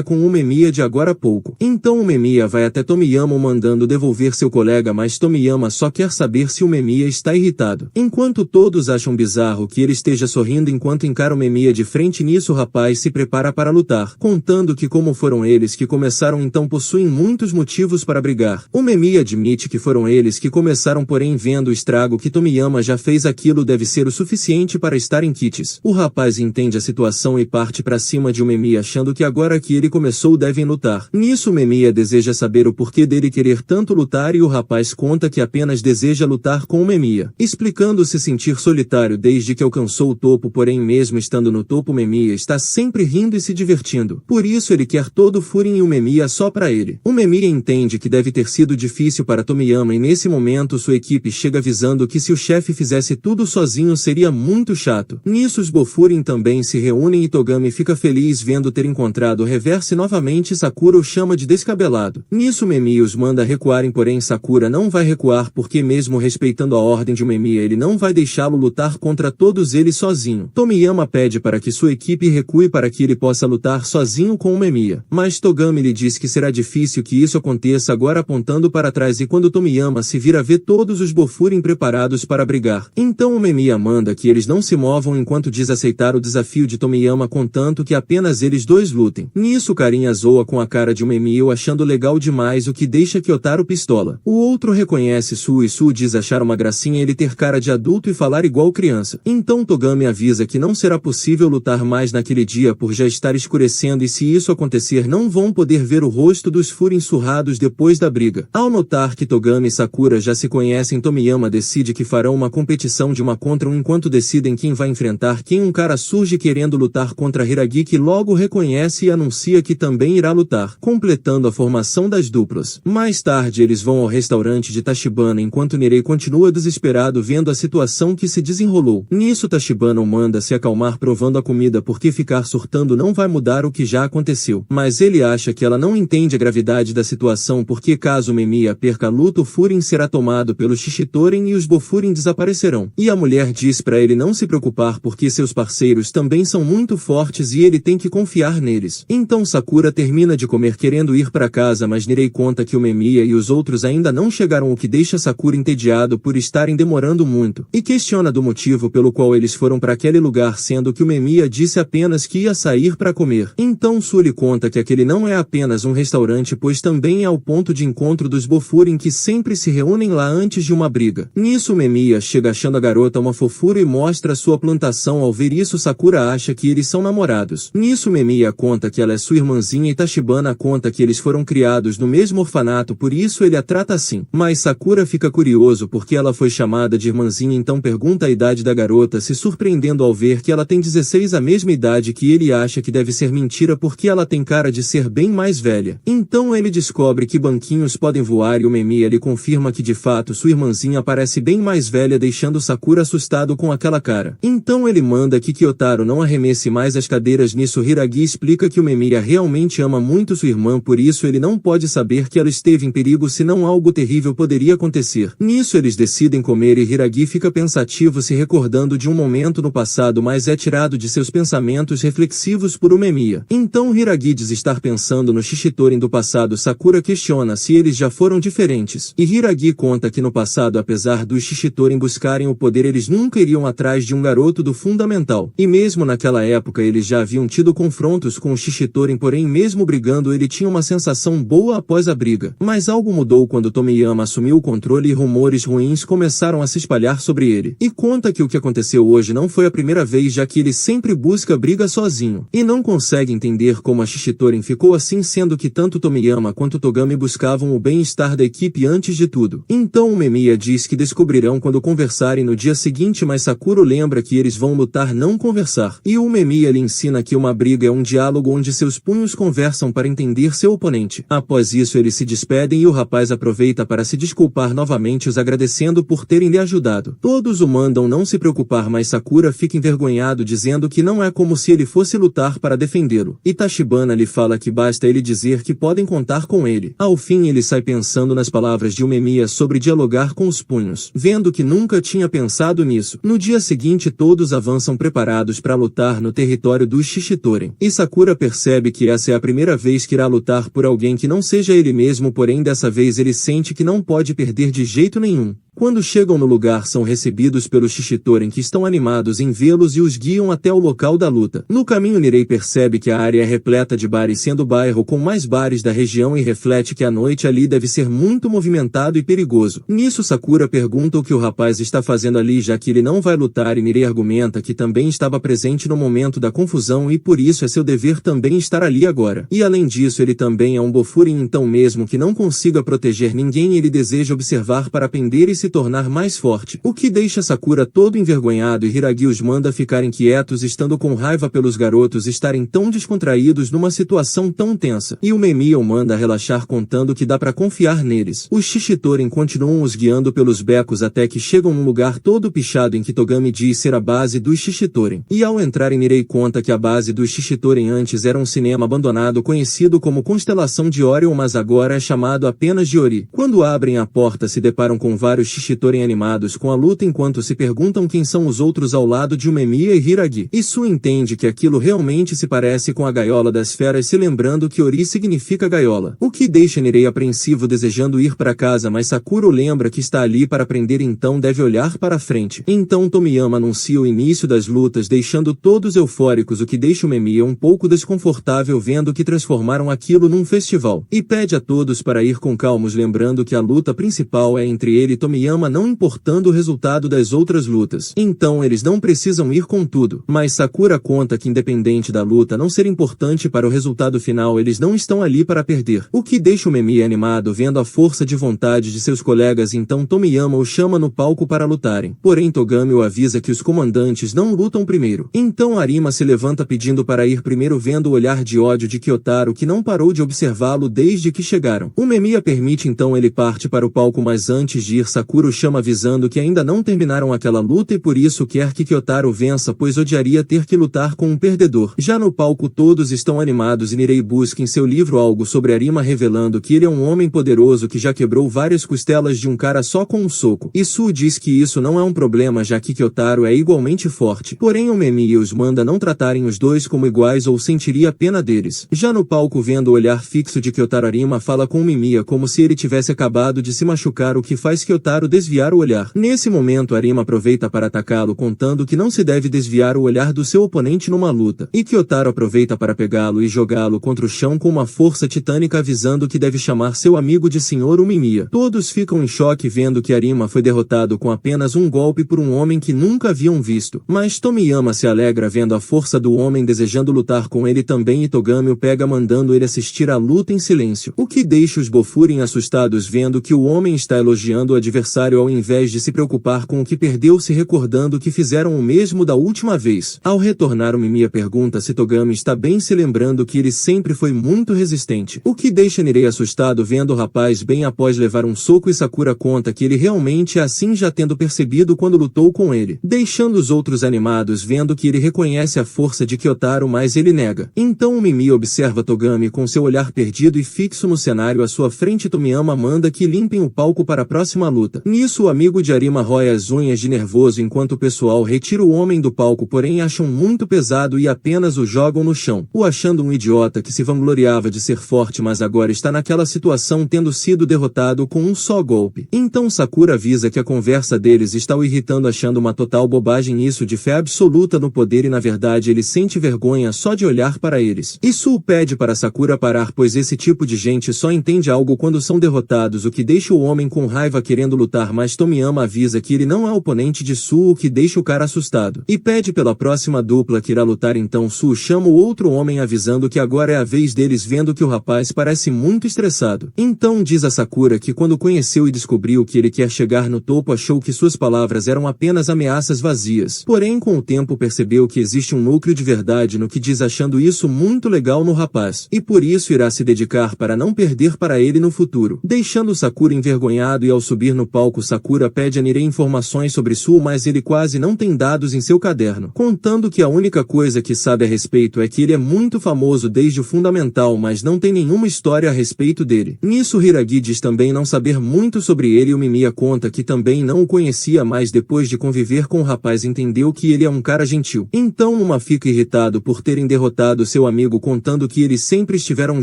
com o Memiya de agora há pouco. Então o Memiya vai até Tomiyama mandando devolver seu colega, mas Tomiyama só quer saber se o Memiya está irritado. Enquanto todos acham bizarro que ele esteja sorrindo enquanto encara o Memiya de frente, nisso o rapaz se prepara para lutar, contando que como foram eles que começaram então possuem muitos motivos para brigar. O Memiya admite que foram eles que começaram, porém vendo o estrago que Tomiyama já fez aquilo deve ser o suficiente para estar em kits. O rapaz entende a situação e parte para cima de o Memiya achando que agora que ele começou devem lutar. Nisso o Memiya deseja saber o porquê dele querer tanto lutar e o rapaz conta que apenas deseja lutar com o Memiya, explicando se sentir solitário desde que alcançou o topo, porém mesmo estando no topo o Memiya está sempre rindo e se divertindo. Por isso ele quer todo o Furin e o Memiya só para ele. O Memiya entende que deve ter sido difícil para Tomiyama e nesse momento sua equipe chega avisando que se o chefe fizesse tudo sozinho seria muito chato. Nisso os Bofurin também se reúnem e Togami fica feliz vendo ter encontrado o reverse novamente. Sakura o chama de descabelado. Nisso Memiya os manda recuarem, porém Sakura não vai recuar porque mesmo respeitando a ordem de Memiya ele não vai deixá-lo lutar contra todos eles sozinho. Tomiyama pede para que sua equipe recue para que ele possa lutar sozinho com o Memiya, mas Togami lhe diz que será difícil que isso aconteça agora apontando para trás e quando Tomiyama se vira vê todos os Bofurin preparados para brigar. Então o Memiya manda que eles não se movam enquanto diz aceitar o desafio de Tomiyama contanto que apenas eles dois lutem. Nisso Karin zoa com a cara de Memiya achando legal demais, o que deixa Kyotaro pistola. O outro reconhece Su e Su diz achar uma gracinha ele ter cara de adulto e falar igual criança. Então Togami avisa que não será possível lutar mais naquele dia por já estar escurecendo e se isso acontecer não vão poder ver o rosto dos Furin surrados depois da briga. Ao notar que Togami e Sakura já se conhecem, Tomiyama decide que farão uma competição de uma contra um enquanto decidem quem vai enfrentar quem. Um cara surge querendo lutar contra Hiragi que logo reconhece e anuncia que também irá lutar, completando a formação das duplas. Mais tarde eles vão ao restaurante de Tachibana enquanto Nirei continua desesperado vendo a situação que se desenrolou. Nisso Tachibana o manda se acalmar provando a comida porque ficar surtando não vai mudar o que já aconteceu. Mas ele acha que ela não entende a gravidade da situação porque caso Memiya perca a luta o Furin será tomado pelos Shishitoren e os Bofurin desaparecerão. E a mulher diz para ele não se preocupar porque seus parceiros também são muito fortes e ele tem que confiar neles. Então Sakura termina de comer querendo ir para casa, mas Nirei conta que o Memiya e os outros ainda não chegaram, o que deixa Sakura entediado por estarem demorando muito, e questiona do motivo pelo qual eles foram para aquele lugar sendo que o Memiya disse apenas que ia sair para comer. Então Su lhe conta que aquele não é apenas um restaurante pois também é o ponto de encontro dos Bofurin que sempre se reúnem lá antes de uma briga. Nisso Memiya chega achando a garota uma fofura e mostra sua plantação. Ao ver isso Sakura acha que eles são namorados. Nisso Memiya conta que ela é sua irmãzinha e Tachibana conta que eles foram criados no mesmo orfanato, por isso ele a trata assim. Mas Sakura fica curioso porque ela foi chamada de irmãzinha, então pergunta a idade da garota, se surpreendendo ao ver que ela tem 16, a mesma idade que ele acha que deve ser mentira porque ela tem cara de ser bem mais velha. Então ele descobre que banquinhos podem voar e o Memiya lhe confirma que de fato sua irmãzinha parece bem mais velha, deixando Sakura assustado com aquela cara. Então ele manda que Kyotaro não arremesse mais as cadeiras. Nisso Hiragi explica que o Memiya realmente ama muito sua irmã, por isso ele não pode saber que ela esteve em perigo, senão algo terrível poderia acontecer. Nisso eles decidem comer e Hiragi fica pensativo se recordando de um momento no passado, mas é tirado de seus pensamentos reflexivos por o Memiya. Então Hiragi diz estar pensando no Shishitoren do passado. Sakura questiona se eles já foram diferentes, e Hiragi conta que no passado apesar dos Shishitoren buscarem o poder eles nunca iriam atrás de um garoto do fundamental, e mesmo naquela época eles já haviam tido confrontos com o Shishitoren, porém mesmo brigando ele tinha uma sensação boa após a briga. Mas algo mudou quando Tomiyama assumiu o controle e rumores ruins começaram a se espalhar sobre ele, e conta que o que aconteceu hoje não foi a primeira vez, já que ele sempre busca briga sozinho, e não consegue entender como a Shishitoren ficou assim, sendo que tanto Tomiyama quanto Togami buscavam o bem-estar da equipe antes de tudo. Então o Memiya diz que descobrirão quando conversarem no dia seguinte, mas Sakura lembra que eles vão lutar, não conversar, e o Memiya lhe ensina que uma briga é um diálogo onde seus punhos conversam para entender seu oponente. Após isso eles se despedem e o rapaz aproveita para se desculpar novamente, os agradecendo por terem lhe ajudado. Todos o mandam não se preocupar, mas Sakura fica envergonhado dizendo que não é como se ele fosse lutar para defendê-lo. E Tachibana lhe fala que basta ele dizer que podem contar com ele. Ao fim ele sai pensando nas palavras de Umemiya sobre dialogar com os punhos, vendo que nunca tinha pensado nisso. No dia seguinte todos avançam preparados para lutar no território dos Shishitoren. E Sakura percebe que essa é a primeira vez que irá lutar por alguém que não seja ele mesmo, porém dessa vez ele sente que não pode perder de jeito nenhum. Quando chegam no lugar são recebidos pelos Shishitoren, que estão animados em vê-los e os guiam até o local da luta. No caminho Nirei percebe que a área é repleta de bares, sendo o bairro com mais bares da região, e reflete que a noite ali deve ser muito movimentado e perigoso. Nisso Sakura pergunta o que o rapaz está fazendo ali, já que ele não vai lutar, e Nirei argumenta que também estava presente no momento da confusão e por isso é seu dever também estar ali agora. E além disso ele também é um Bofurin, então mesmo que não consiga proteger ninguém ele deseja observar para aprender e se tornar mais forte, o que deixa Sakura todo envergonhado, e Hiragi os manda ficarem quietos, estando com raiva pelos garotos estarem tão descontraídos numa situação tão tensa, e Umemiya o manda relaxar contando que dá pra confiar neles. Os Shishitoren continuam os guiando pelos becos até que chegam num lugar todo pichado em que Togami diz ser a base dos Shishitoren, e ao entrarem Nirei conta que a base dos Shishitoren antes era um cinema abandonado conhecido como Constelação de Orion, mas agora é chamado apenas de Ori. Quando abrem a porta se deparam com vários Shishitoren animados com a luta, enquanto se perguntam quem são os outros ao lado de Umemiya e Hiragi. Isu entende que aquilo realmente se parece com a gaiola das feras, se lembrando que Ori significa gaiola, o que deixa Nirei apreensivo desejando ir para casa, mas Sakura o lembra que está ali para aprender, então deve olhar para frente. Então Tomiyama anuncia o início das lutas, deixando todos eufóricos, o que deixa Umemiya um pouco desconfortável vendo que transformaram aquilo num festival, e pede a todos para ir com calmos, lembrando que a luta principal é entre ele e Tomiyama, não importando o resultado das outras lutas. Então eles não precisam ir com tudo. Mas Sakura conta que independente da luta não ser importante para o resultado final, eles não estão ali para perder, o que deixa Umemiya animado vendo a força de vontade de seus colegas. Então Tomiyama o chama no palco para lutarem. Porém Togami o avisa que os comandantes não lutam primeiro. Então Arima se levanta pedindo para ir primeiro, vendo o olhar de ódio de Kyotaro, que não parou de observá-lo desde que chegaram. Umemiya permite, então ele parte para o palco, mas antes de ir Sakura o chama avisando que ainda não terminaram aquela luta e por isso quer que Kyotaro vença, pois odiaria ter que lutar com um perdedor. Já no palco todos estão animados e Nirei busca em seu livro algo sobre Arima, revelando que ele é um homem poderoso que já quebrou várias costelas de um cara só com um soco. Isu diz que isso não é um problema, já que Kyotaro é igualmente forte. Porém Umemiya os manda não tratarem os dois como iguais ou sentiria pena deles. Já no palco, vendo o olhar fixo de Kyotaro, Arima fala com Umemiya como se ele tivesse acabado de se machucar, o que faz Kyotaro desviar o olhar. Nesse momento Arima aproveita para atacá-lo, contando que não se deve desviar o olhar do seu oponente numa luta, e Kyotaro aproveita para pegá-lo e jogá-lo contra o chão com uma força titânica, avisando que deve chamar seu amigo de Sr. Umemiya. Todos ficam em choque vendo que Arima foi derrotado com apenas um golpe por um homem que nunca haviam visto, mas Tomiyama se alegra vendo a força do homem, desejando lutar com ele também, e Togami o pega mandando ele assistir à luta em silêncio, o que deixa os Bofurin assustados vendo que o homem está elogiando o adversário ao invés de se preocupar com o que perdeu, se recordando que fizeram o mesmo da última vez. Ao retornar Umemiya pergunta se Togami está bem, se lembrando que ele sempre foi muito resistente, o que deixa Nirei assustado vendo o rapaz bem após levar um soco, e Sakura conta que ele realmente é assim, já tendo percebido quando lutou com ele, deixando os outros animados vendo que ele reconhece a força de Kyotaro, mas ele nega. Então Umemiya observa Togami com seu olhar perdido e fixo no cenário à sua frente. Tomiyama manda que limpem o palco para a próxima luta. Nisso o amigo de Arima rói as unhas de nervoso enquanto o pessoal retira o homem do palco, porém acham muito pesado e apenas o jogam no chão, o achando um idiota que se vangloriava de ser forte, mas agora está naquela situação tendo sido derrotado com um só golpe. Então Sakura avisa que a conversa deles está o irritando, achando uma total bobagem isso de fé absoluta no poder, e na verdade ele sente vergonha só de olhar para eles. Isu pede para Sakura parar, pois esse tipo de gente só entende algo quando são derrotados, o que deixa o homem com raiva querendo lutar, mas Tomiyama avisa que ele não é oponente de Su, o que deixa o cara assustado, e pede pela próxima dupla que irá lutar. Então Su chama o outro homem avisando que agora é a vez deles, vendo que o rapaz parece muito estressado. Então diz a Sakura que quando conheceu e descobriu que ele quer chegar no topo, achou que suas palavras eram apenas ameaças vazias, porém com o tempo percebeu que existe um núcleo de verdade no que diz, achando isso muito legal no rapaz, e por isso irá se dedicar para não perder para ele no futuro, deixando Sakura envergonhado. E ao subir no palco, Sakura pede a Nire informações sobre Suo, mas ele quase não tem dados em seu caderno, contando que a única coisa que sabe a respeito é que ele é muito famoso desde o fundamental, mas não tem nenhuma história a respeito dele. Nisso, Hiragi diz também não saber muito sobre ele e o Mimiya conta que também não o conhecia, mas depois de conviver com o rapaz entendeu que ele é um cara gentil. Então Numa fica irritado por terem derrotado seu amigo, contando que eles sempre estiveram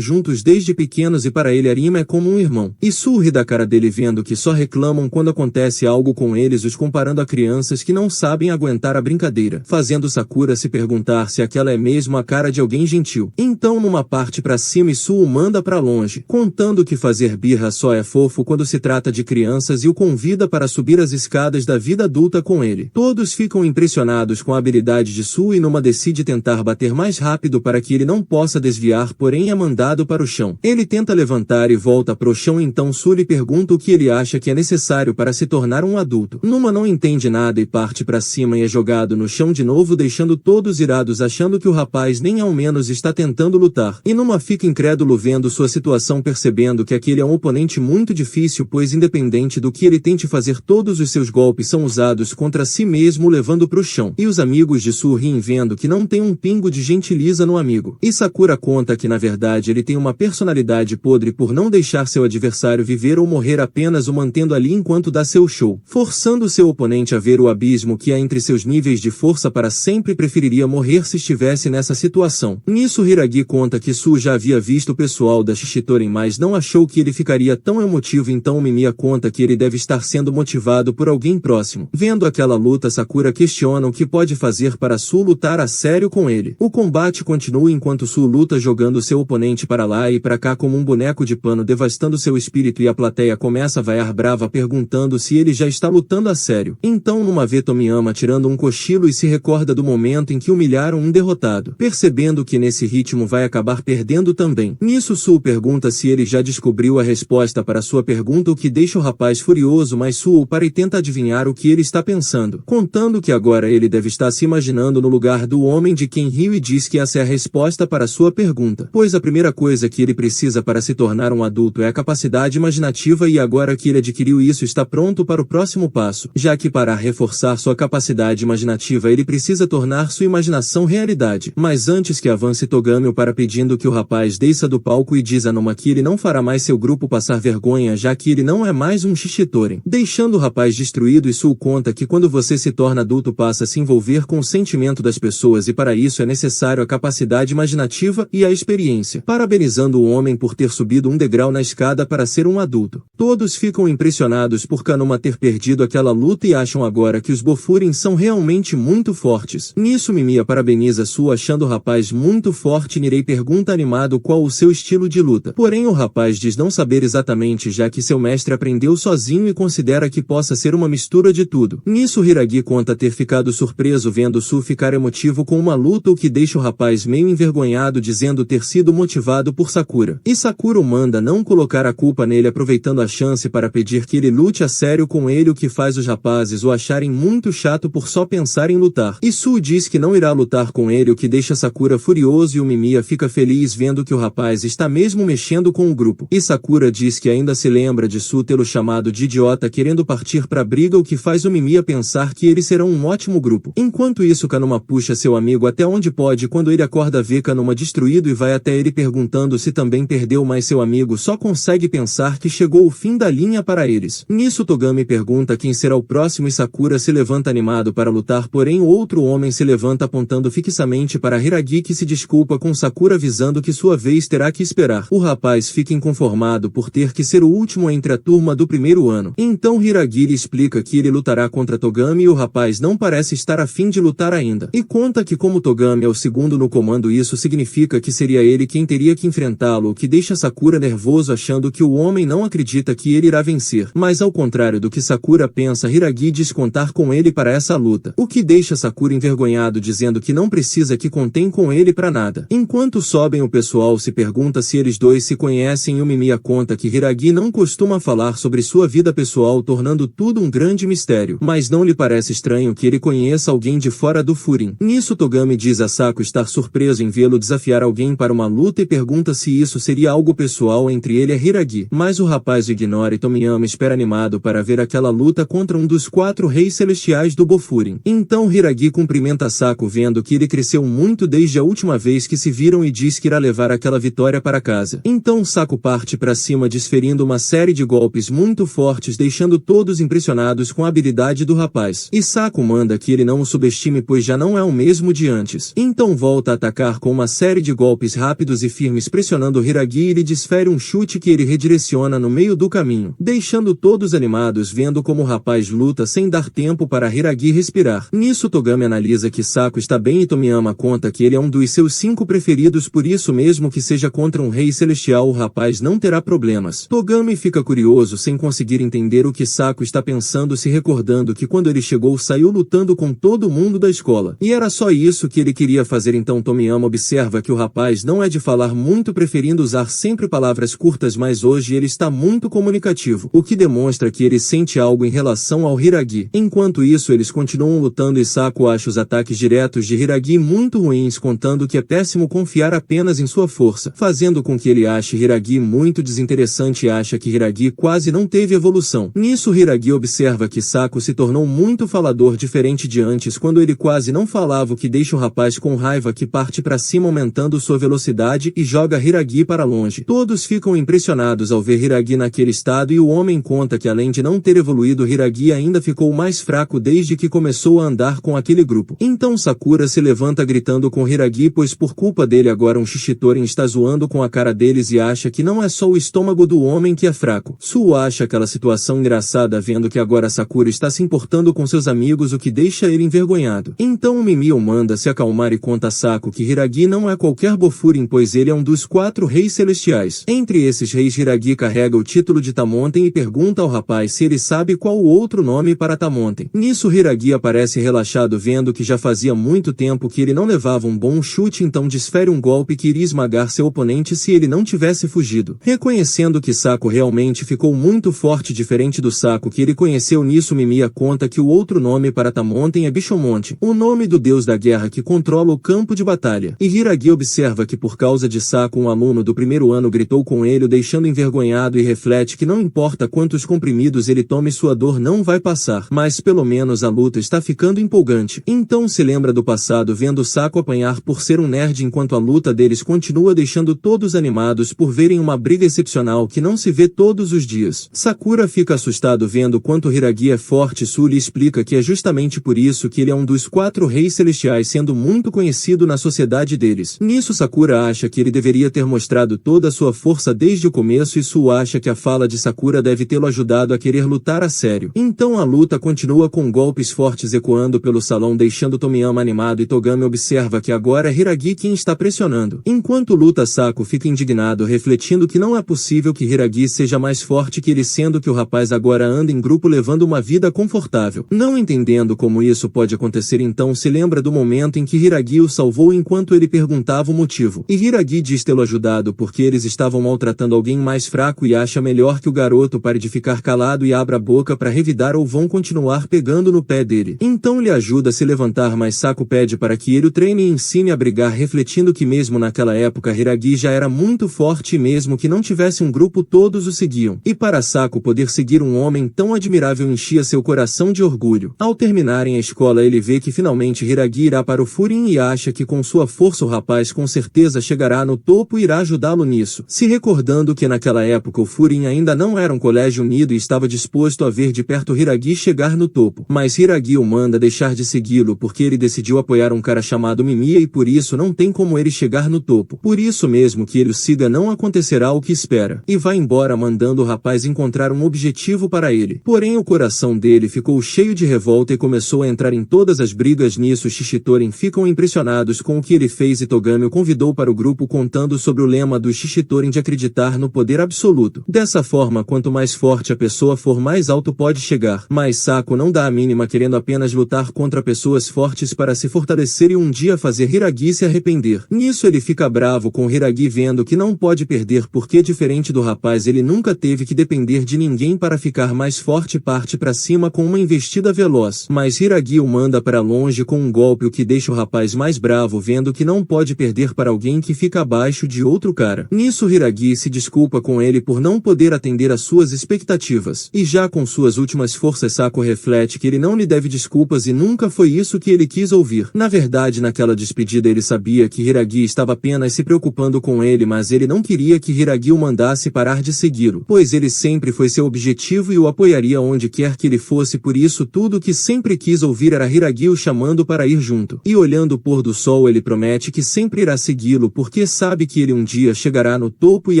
juntos desde pequenos e para ele Arima é como um irmão. E Suo ri da cara dele vendo que só reclamam quando acontece algo com eles, os comparando a crianças que não sabem aguentar a brincadeira, fazendo Sakura se perguntar se aquela é mesmo a cara de alguém gentil. Então Numa parte pra cima e Suo manda pra longe, contando que fazer birra só é fofo quando se trata de crianças e o convida para subir as escadas da vida adulta com ele. Todos ficam impressionados com a habilidade de Suo e Numa decide tentar bater mais rápido para que ele não possa desviar, porém é mandado para o chão. Ele tenta levantar e volta pro chão, então Suo lhe pergunta o que ele acha que é necessário para se tornar um adulto. Numa não entende nada e parte para cima e é jogado no chão de novo, deixando todos irados achando que o rapaz nem ao menos está tentando lutar. E Numa fica incrédulo vendo sua situação, percebendo que aquele é um oponente muito difícil, pois independente do que ele tente fazer, todos os seus golpes são usados contra si mesmo, levando pro chão. E os amigos de Suo riem vendo que não tem um pingo de gentileza no amigo. E Sakura conta que na verdade ele tem uma personalidade podre por não deixar seu adversário viver ou morrer, apenas o mantendo ali enquanto dá seu show, forçando seu oponente a ver o abismo que há entre seus níveis de força para sempre. Preferiria morrer se estivesse nessa situação. Nisso Hiragi conta que Suo já havia visto o pessoal da Shishitoren, mas não achou que ele ficaria tão emotivo, então Mimiya conta que ele deve estar sendo motivado por alguém próximo. Vendo aquela luta, Sakura questiona o que pode fazer para Suo lutar a sério com ele. O combate continua enquanto Suo luta jogando seu oponente para lá e para cá como um boneco de pano, devastando seu espírito, e a plateia começa a vaiar brava perguntando se ele já está lutando a sério. Então Numa vê Tomiyama tirando um cochilo e se recorda do momento em que humilharam um derrotado, percebendo que nesse ritmo vai acabar perdendo também. Nisso Suo pergunta se ele já descobriu a resposta para sua pergunta, o que deixa o rapaz furioso, mas Suo para e tenta adivinhar o que ele está pensando, contando que agora ele deve estar se imaginando no lugar do homem de quem riu, e diz que essa é a resposta para sua pergunta, pois a primeira coisa que ele precisa para se tornar um adulto é a capacidade imaginativa, e agora que ele adquiriu isso está pronto para o próximo passo, já que para reforçar sua capacidade imaginativa ele precisa tornar sua imaginação realidade. Mas antes que avance, Togami o para pedindo que o rapaz desça do palco e diz a Numa que ele não fará mais seu grupo passar vergonha, já que ele não é mais um Shishitoren, deixando o rapaz destruído. E Suo conta que quando você se torna adulto passa a se envolver com o sentimento das pessoas e para isso é necessário a capacidade imaginativa e a experiência, parabenizando o homem por ter subido um degrau na escada para ser um adulto. Todos ficam impressionados por Kanuma ter perdido aquela luta e acham agora que os Bofurens são realmente muito fortes. Nisso Mimiya parabeniza Suo achando o rapaz muito forte. Nirei pergunta animado qual o seu estilo de luta, porém o rapaz diz não saber exatamente, já que seu mestre aprendeu sozinho e considera que possa ser uma mistura de tudo. Nisso Hiragi conta ter ficado surpreso vendo Suo ficar emotivo com uma luta, o que deixa o rapaz meio envergonhado, dizendo ter sido motivado por Sakura. E Sakura o manda não colocar a culpa nele, aproveitando a chance para pedir que ele lute a sério com ele, o que faz os rapazes o acharem muito chato por só pensar em lutar. E Suo diz que não irá lutar com ele, o que deixa Sakura furioso, e o Mimiya fica feliz vendo que o rapaz está mesmo mexendo com o grupo. E Sakura diz que ainda se lembra de Suo tê-lo chamado de idiota querendo partir pra briga, o que faz o Mimiya pensar que eles serão um ótimo grupo. Enquanto isso, Kanuma puxa seu amigo até onde pode, quando ele acorda vê Kanuma destruído e vai até ele perguntando se também perdeu, mas seu amigo só consegue pensar que chegou o fim da linha para eles. Nisso Togami pergunta quem será o próximo e Sakura se levanta animado para lutar, porém o outro homem se levanta apontando fixamente para Hiragi, que se desculpa com Sakura avisando que sua vez terá que esperar. O rapaz fica inconformado por ter que ser o último entre a turma do primeiro ano. Então Hiragi lhe explica que ele lutará contra Togami e o rapaz não parece estar a fim de lutar ainda. E conta que como Togami é o segundo no comando, isso significa que seria ele quem teria que enfrentá-lo, o que deixa Sakura nervoso achando que o homem não acredita que ele irá vencer. Mas ao contrário do que Sakura pensa, Hiragi diz contar com ele para essa luta, o que deixa Sakura envergonhado, dizendo que não precisa, que contém com ele para nada. Enquanto sobem, o pessoal se pergunta se eles dois se conhecem e o Mimiya conta que Hiragi não costuma falar sobre sua vida pessoal, tornando tudo um grande mistério, mas não lhe parece estranho que ele conheça alguém de fora do Furin. Nisso Togami diz a Sako estar surpreso em vê-lo desafiar alguém para uma luta e pergunta se isso seria algo pessoal entre ele e Hiragi, mas o rapaz o ignora e Tomiyama espera animado para ver aquela luta contra um dos 4 reis celestiais do Bofuri. Então Hiragi cumprimenta Saku vendo que ele cresceu muito desde a última vez que se viram e diz que irá levar aquela vitória para casa. Então Saku parte para cima desferindo uma série de golpes muito fortes deixando todos impressionados com a habilidade do rapaz. E Saku manda que ele não o subestime pois já não é o mesmo de antes. Então volta a atacar com uma série de golpes rápidos e firmes pressionando Hiragi e ele desfere um chute que ele redireciona no meio do caminho, deixando todos animados vendo como o rapaz luta sem dar tempo para Hiragi respirar. Nisso Togami analisa que Saku está bem e Tomiyama conta que ele é um dos seus 5 preferidos por isso mesmo que seja contra um rei celestial o rapaz não terá problemas. Togami fica curioso sem conseguir entender o que Saku está pensando se recordando que quando ele chegou saiu lutando com todo mundo da escola. E era só isso que ele queria fazer então Tomiyama observa que o rapaz não é de falar muito preferindo usar sempre palavras curtas mas hoje ele está muito comunicativo, o que demonstra que ele sente algo em relação ao Hiragi. Enquanto isso eles continuam lutando e Saku acha os ataques diretos de Hiragi muito ruins contando que é péssimo confiar apenas em sua força, fazendo com que ele ache Hiragi muito desinteressante e acha que Hiragi quase não teve evolução. Nisso Hiragi observa que Saku se tornou muito falador diferente de antes quando ele quase não falava o que deixa o rapaz com raiva que parte para cima aumentando sua velocidade e joga Hiragi para longe. Todos ficam impressionados ao ver Hiragi naquele estado e o homem conta que além de não ter evoluído Hiragi ainda ficou mais fraco desde que começou a andar com aquele grupo. Então Sakura se levanta gritando com Hiragi pois por culpa dele agora um Shishitorin está zoando com a cara deles e acha que não é só o estômago do homem que é fraco. Suo acha aquela situação engraçada vendo que agora Sakura está se importando com seus amigos o que deixa ele envergonhado. Então Mimio manda se acalmar e conta a Saku que Hiragi não é qualquer Bofurin pois ele é um dos 4 reis celestiais. Entre esses reis Hiragi carrega o título de Tamonten e pergunta ao rapaz se ele sabe qual o outro nome para Tamonten. Nisso Hiragi aparece relaxado vendo que já fazia muito tempo que ele não levava um bom chute então desfere um golpe que iria esmagar seu oponente se ele não tivesse fugido. Reconhecendo que Saku realmente ficou muito forte diferente do Saku que ele conheceu nisso Mimiya conta que o outro nome para Tamonten é Bishomonte, o nome do deus da guerra que controla o campo de batalha. E Hiragi observa que por causa de Saku um aluno do primeiro ano gritou com ele o deixando envergonhado e reflete que não importa quantos comprimidos ele tome sua dor não vai passar, mas pelo menos a luta está ficando empolgante. Então se lembra do passado vendo Saku apanhar por ser um nerd enquanto a luta deles continua deixando todos animados por verem uma briga excepcional que não se vê todos os dias. Sakura fica assustado vendo quanto Hiragi é forte e Su lhe explica que é justamente por isso que ele é um dos 4 reis celestiais sendo muito conhecido na sociedade deles. Nisso Sakura acha que ele deveria ter mostrado toda a sua força desde o começo e Su acha que a fala de Sakura deve tê-lo ajudado a querer lutar a sério. Então a luta continua com golpes fortes ecoando pelo salão deixando Tomiyama animado e Togami observa que agora é Hiragi quem está pressionando. Enquanto luta Saku fica indignado refletindo que não é possível que Hiragi seja mais forte que ele sendo que o rapaz agora anda em grupo levando uma vida confortável. Não entendendo como isso pode acontecer então se lembra do momento em que Hiragi o salvou enquanto ele perguntava o motivo. E Hiragi diz tê-lo ajudado porque eles estavam maltratando alguém mais fraco e acha melhor que o garoto pare de ficar calado e abra a boca para revidar ou vão continuar pegando no pé dele. Então ele ajuda a se levantar mas Saku pede para que ele o treine e ensine a brigar refletindo que mesmo naquela época Hiragi já era muito forte e mesmo que não tivesse um grupo todos o seguiam. E para Saku poder seguir um homem tão admirável enchia seu coração de orgulho. Ao terminarem a escola ele vê que finalmente Hiragi irá para o Furin e acha que com sua força o rapaz com certeza chegará no topo e irá ajudá-lo nisso. Se recordando que naquela época o Furin ainda não era um colégio unido e estava disposto a ver de perto Hiragi chegar no topo. Mas Hiragi o manda deixar de segui-lo porque ele decidiu apoiar um cara chamado Mimiya e por isso não tem como ele chegar no topo. Por isso mesmo que ele o siga não acontecerá o que espera. E vai embora mandando o rapaz encontrar um objetivo para ele. Porém o coração dele ficou cheio de revolta e começou a entrar em todas as brigas nisso Shishitorin ficam impressionados com o que ele fez e Togami o convidou para o grupo contando sobre o lema do Shishitorin de acreditar no poder absoluto. Dessa forma quanto mais forte a pessoa for mais alto pode chegar. Mas Saku não dá a mínima querendo apenas lutar contra pessoas fortes para se fortalecer e um dia fazer Hiragi se arrepender. Nisso ele fica bravo com Hiragi vendo que não pode perder porque diferente do rapaz ele nunca teve que depender de ninguém para ficar mais forte e parte para cima com uma investida veloz. Mas Hiragi o manda para longe com um golpe o que deixa o rapaz mais bravo vendo que não pode perder para alguém que fica abaixo de outro cara. Nisso Hiragi se desculpa com ele por não poder atender às suas expectativas expectativas. E já com suas últimas forças, Sakura reflete que ele não lhe deve desculpas e nunca foi isso que ele quis ouvir. Na verdade, naquela despedida ele sabia que Hiragi estava apenas se preocupando com ele, mas ele não queria que Hiragi o mandasse parar de segui-lo, pois ele sempre foi seu objetivo e o apoiaria onde quer que ele fosse. Por isso tudo o que sempre quis ouvir era Hiragi o chamando para ir junto. E olhando o pôr do sol, ele promete que sempre irá segui-lo porque sabe que ele um dia chegará no topo e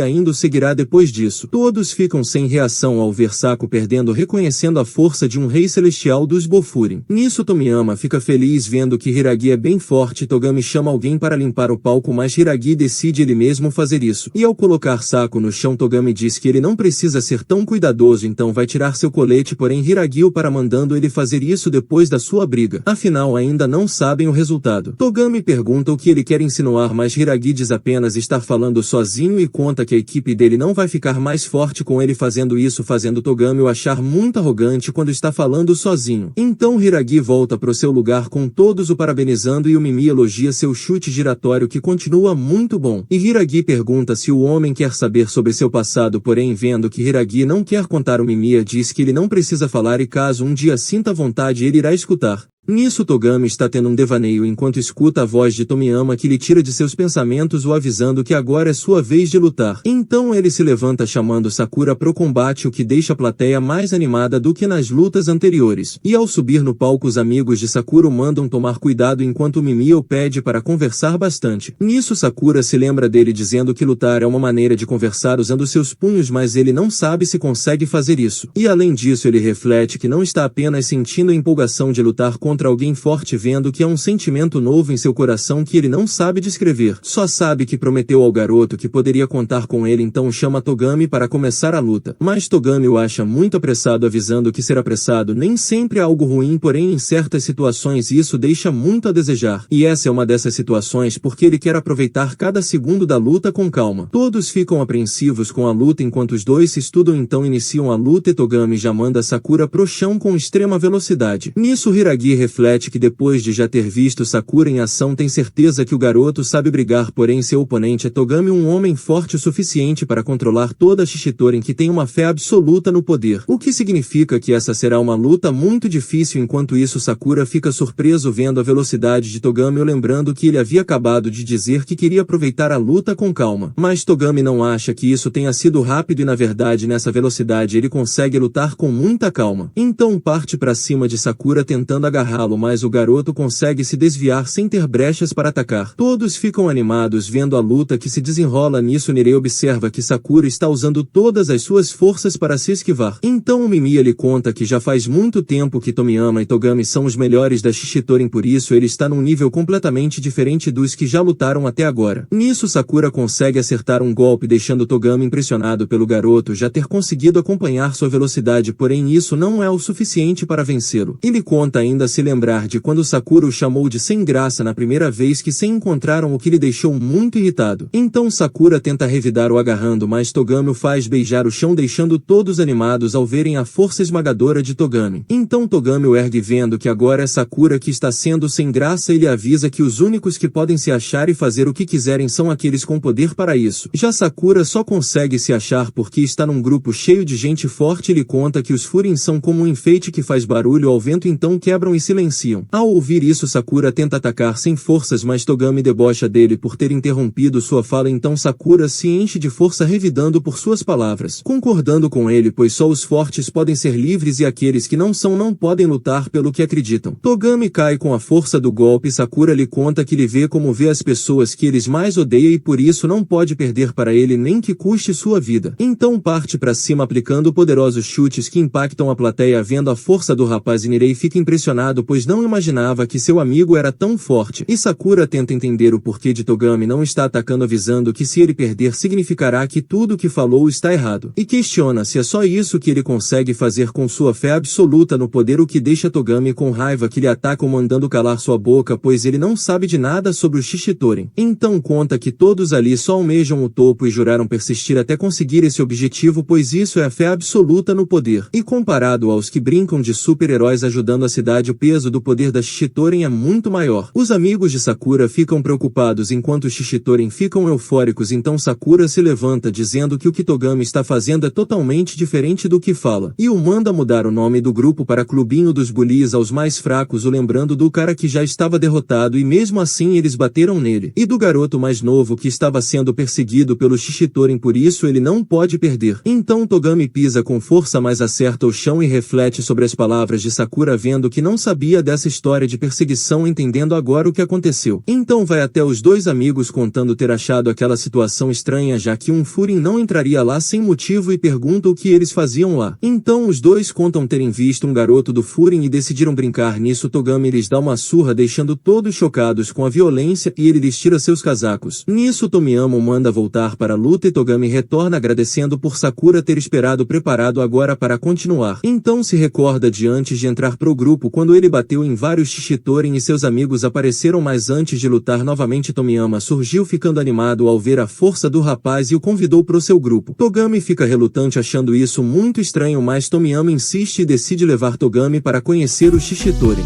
ainda o seguirá depois disso. Todos ficam sem reação ao ver Saku perdendo, reconhecendo a força de um rei celestial dos Bofurin. Nisso Tomiyama fica feliz vendo que Hiragi é bem forte. Togami chama alguém para limpar o palco, mas Hiragi decide ele mesmo fazer isso. E ao colocar Saku no chão, Togami diz que ele não precisa ser tão cuidadoso, então vai tirar seu colete, porém Hiragi o para, mandando ele fazer isso depois da sua briga. Afinal, ainda não sabem o resultado. Togami pergunta o que ele quer insinuar, mas Hiragi diz apenas estar falando sozinho e conta que a equipe dele não vai ficar mais forte com ele fazendo isso, fazendo Togami o achar muito arrogante quando está falando sozinho. Então Hiragi volta pro seu lugar com todos o parabenizando e o Mimi elogia seu chute giratório que continua muito bom. E Hiragi pergunta se o homem quer saber sobre seu passado, porém vendo que Hiragi não quer contar, o Mimi diz que ele não precisa falar e caso um dia sinta vontade ele irá escutar. Nisso Togami está tendo um devaneio enquanto escuta a voz de Tomiyama que lhe tira de seus pensamentos, o avisando que agora é sua vez de lutar. Então ele se levanta chamando Sakura pro combate, o que deixa a plateia mais animada do que nas lutas anteriores. E ao subir no palco, os amigos de Sakura o mandam tomar cuidado enquanto Mimi o pede para conversar bastante. Nisso Sakura se lembra dele dizendo que lutar é uma maneira de conversar usando seus punhos, mas ele não sabe se consegue fazer isso. E além disso ele reflete que não está apenas sentindo a empolgação de lutar contra alguém forte, vendo que é um sentimento novo em seu coração que ele não sabe descrever. Só sabe que prometeu ao garoto que poderia contar com ele, então chama Togami para começar a luta. Mas Togami o acha muito apressado, avisando que ser apressado nem sempre é algo ruim, porém em certas situações isso deixa muito a desejar. E essa é uma dessas situações porque ele quer aproveitar cada segundo da luta com calma. Todos ficam apreensivos com a luta enquanto os dois se estudam, então iniciam a luta e Togami já manda Sakura pro chão com extrema velocidade. Nisso Hiragi reflete que depois de já ter visto Sakura em ação tem certeza que o garoto sabe brigar, porém seu oponente é Togami, um homem forte o suficiente para controlar toda a Shishitorin, que tem uma fé absoluta no poder, o que significa que essa será uma luta muito difícil. Enquanto isso Sakura fica surpreso vendo a velocidade de Togami, lembrando que ele havia acabado de dizer que queria aproveitar a luta com calma, mas Togami não acha que isso tenha sido rápido e na verdade nessa velocidade ele consegue lutar com muita calma. Então parte para cima de Sakura tentando agarrá-lo, mas o garoto consegue se desviar sem ter brechas para atacar. Todos ficam animados vendo a luta que se desenrola. Nisso Nirei observa que Sakura está usando todas as suas forças para se esquivar. Então o Mimi lhe conta que já faz muito tempo que Tomiyama e Togami são os melhores da Shishitorin, por isso ele está num nível completamente diferente dos que já lutaram até agora. Nisso Sakura consegue acertar um golpe, deixando Togami impressionado pelo garoto já ter conseguido acompanhar sua velocidade, porém isso não é o suficiente para vencê-lo. Ele conta ainda se lembrar de quando Sakura o chamou de sem graça na primeira vez que se encontraram, o que lhe deixou muito irritado. Então Sakura tenta revidar o agarrando, mas Togami o faz beijar o chão, deixando todos animados ao verem a força esmagadora de Togami. Então Togami o ergue vendo que agora é Sakura que está sendo sem graça. Ele avisa que os únicos que podem se achar e fazer o que quiserem são aqueles com poder para isso. Já Sakura só consegue se achar porque está num grupo cheio de gente forte. Ele conta que os Furin são como um enfeite que faz barulho ao vento, então quebram e silenciam. Ao ouvir isso Sakura tenta atacar sem forças, mas Togami debocha dele por ter interrompido sua fala, então Sakura se enche de força revidando por suas palavras, concordando com ele, pois só os fortes podem ser livres e aqueles que não são não podem lutar pelo que acreditam. Togami cai com a força do golpe. Sakura lhe conta que ele vê como vê as pessoas que eles mais odeia e por isso não pode perder para ele nem que custe sua vida. Então parte para cima aplicando poderosos chutes que impactam a plateia. Vendo a força do rapaz, Nirei fica impressionado, pois não imaginava que seu amigo era tão forte. E Sakura tenta entender o porquê de Togami não estar atacando, avisando que se ele perder significará que tudo o que falou está errado. E questiona se é só isso que ele consegue fazer com sua fé absoluta no poder, o que deixa Togami com raiva, que lhe atacam mandando calar sua boca, pois ele não sabe de nada sobre o Shishitorin. Então conta que todos ali só almejam o topo e juraram persistir até conseguir esse objetivo, pois isso é a fé absoluta no poder. E comparado aos que brincam de super-heróis ajudando a cidade, o peso peso do poder da Shishitoren é muito maior. Os amigos de Sakura ficam preocupados enquanto os Shishitoren ficam eufóricos, então Sakura se levanta dizendo que o que Togami está fazendo é totalmente diferente do que fala. E o manda mudar o nome do grupo para Clubinho dos Bullies aos mais fracos, o lembrando do cara que já estava derrotado e mesmo assim eles bateram nele. E do garoto mais novo que estava sendo perseguido pelo Shishitoren, por isso ele não pode perder. Então Togami pisa com força, mas acerta o chão e reflete sobre as palavras de Sakura, vendo que não sabia dessa história de perseguição, entendendo agora o que aconteceu. Então vai até os dois amigos contando ter achado aquela situação estranha, já que um Furin não entraria lá sem motivo, e pergunta o que eles faziam lá. Então os dois contam terem visto um garoto do Furin e decidiram brincar. Nisso Togami lhes dá uma surra, deixando todos chocados com a violência, e ele lhes tira seus casacos. Nisso Tomiyama manda voltar para a luta e Togami retorna agradecendo por Sakura ter esperado preparado agora para continuar. Então se recorda de antes de entrar pro grupo, quando ele bateu em vários Shishitoren e seus amigos apareceram, mas antes de lutar novamente Tomiyama surgiu, ficando animado ao ver a força do rapaz e o convidou pro seu grupo. Togami fica relutante achando isso muito estranho, mas Tomiyama insiste e decide levar Togami para conhecer os Shishitoren.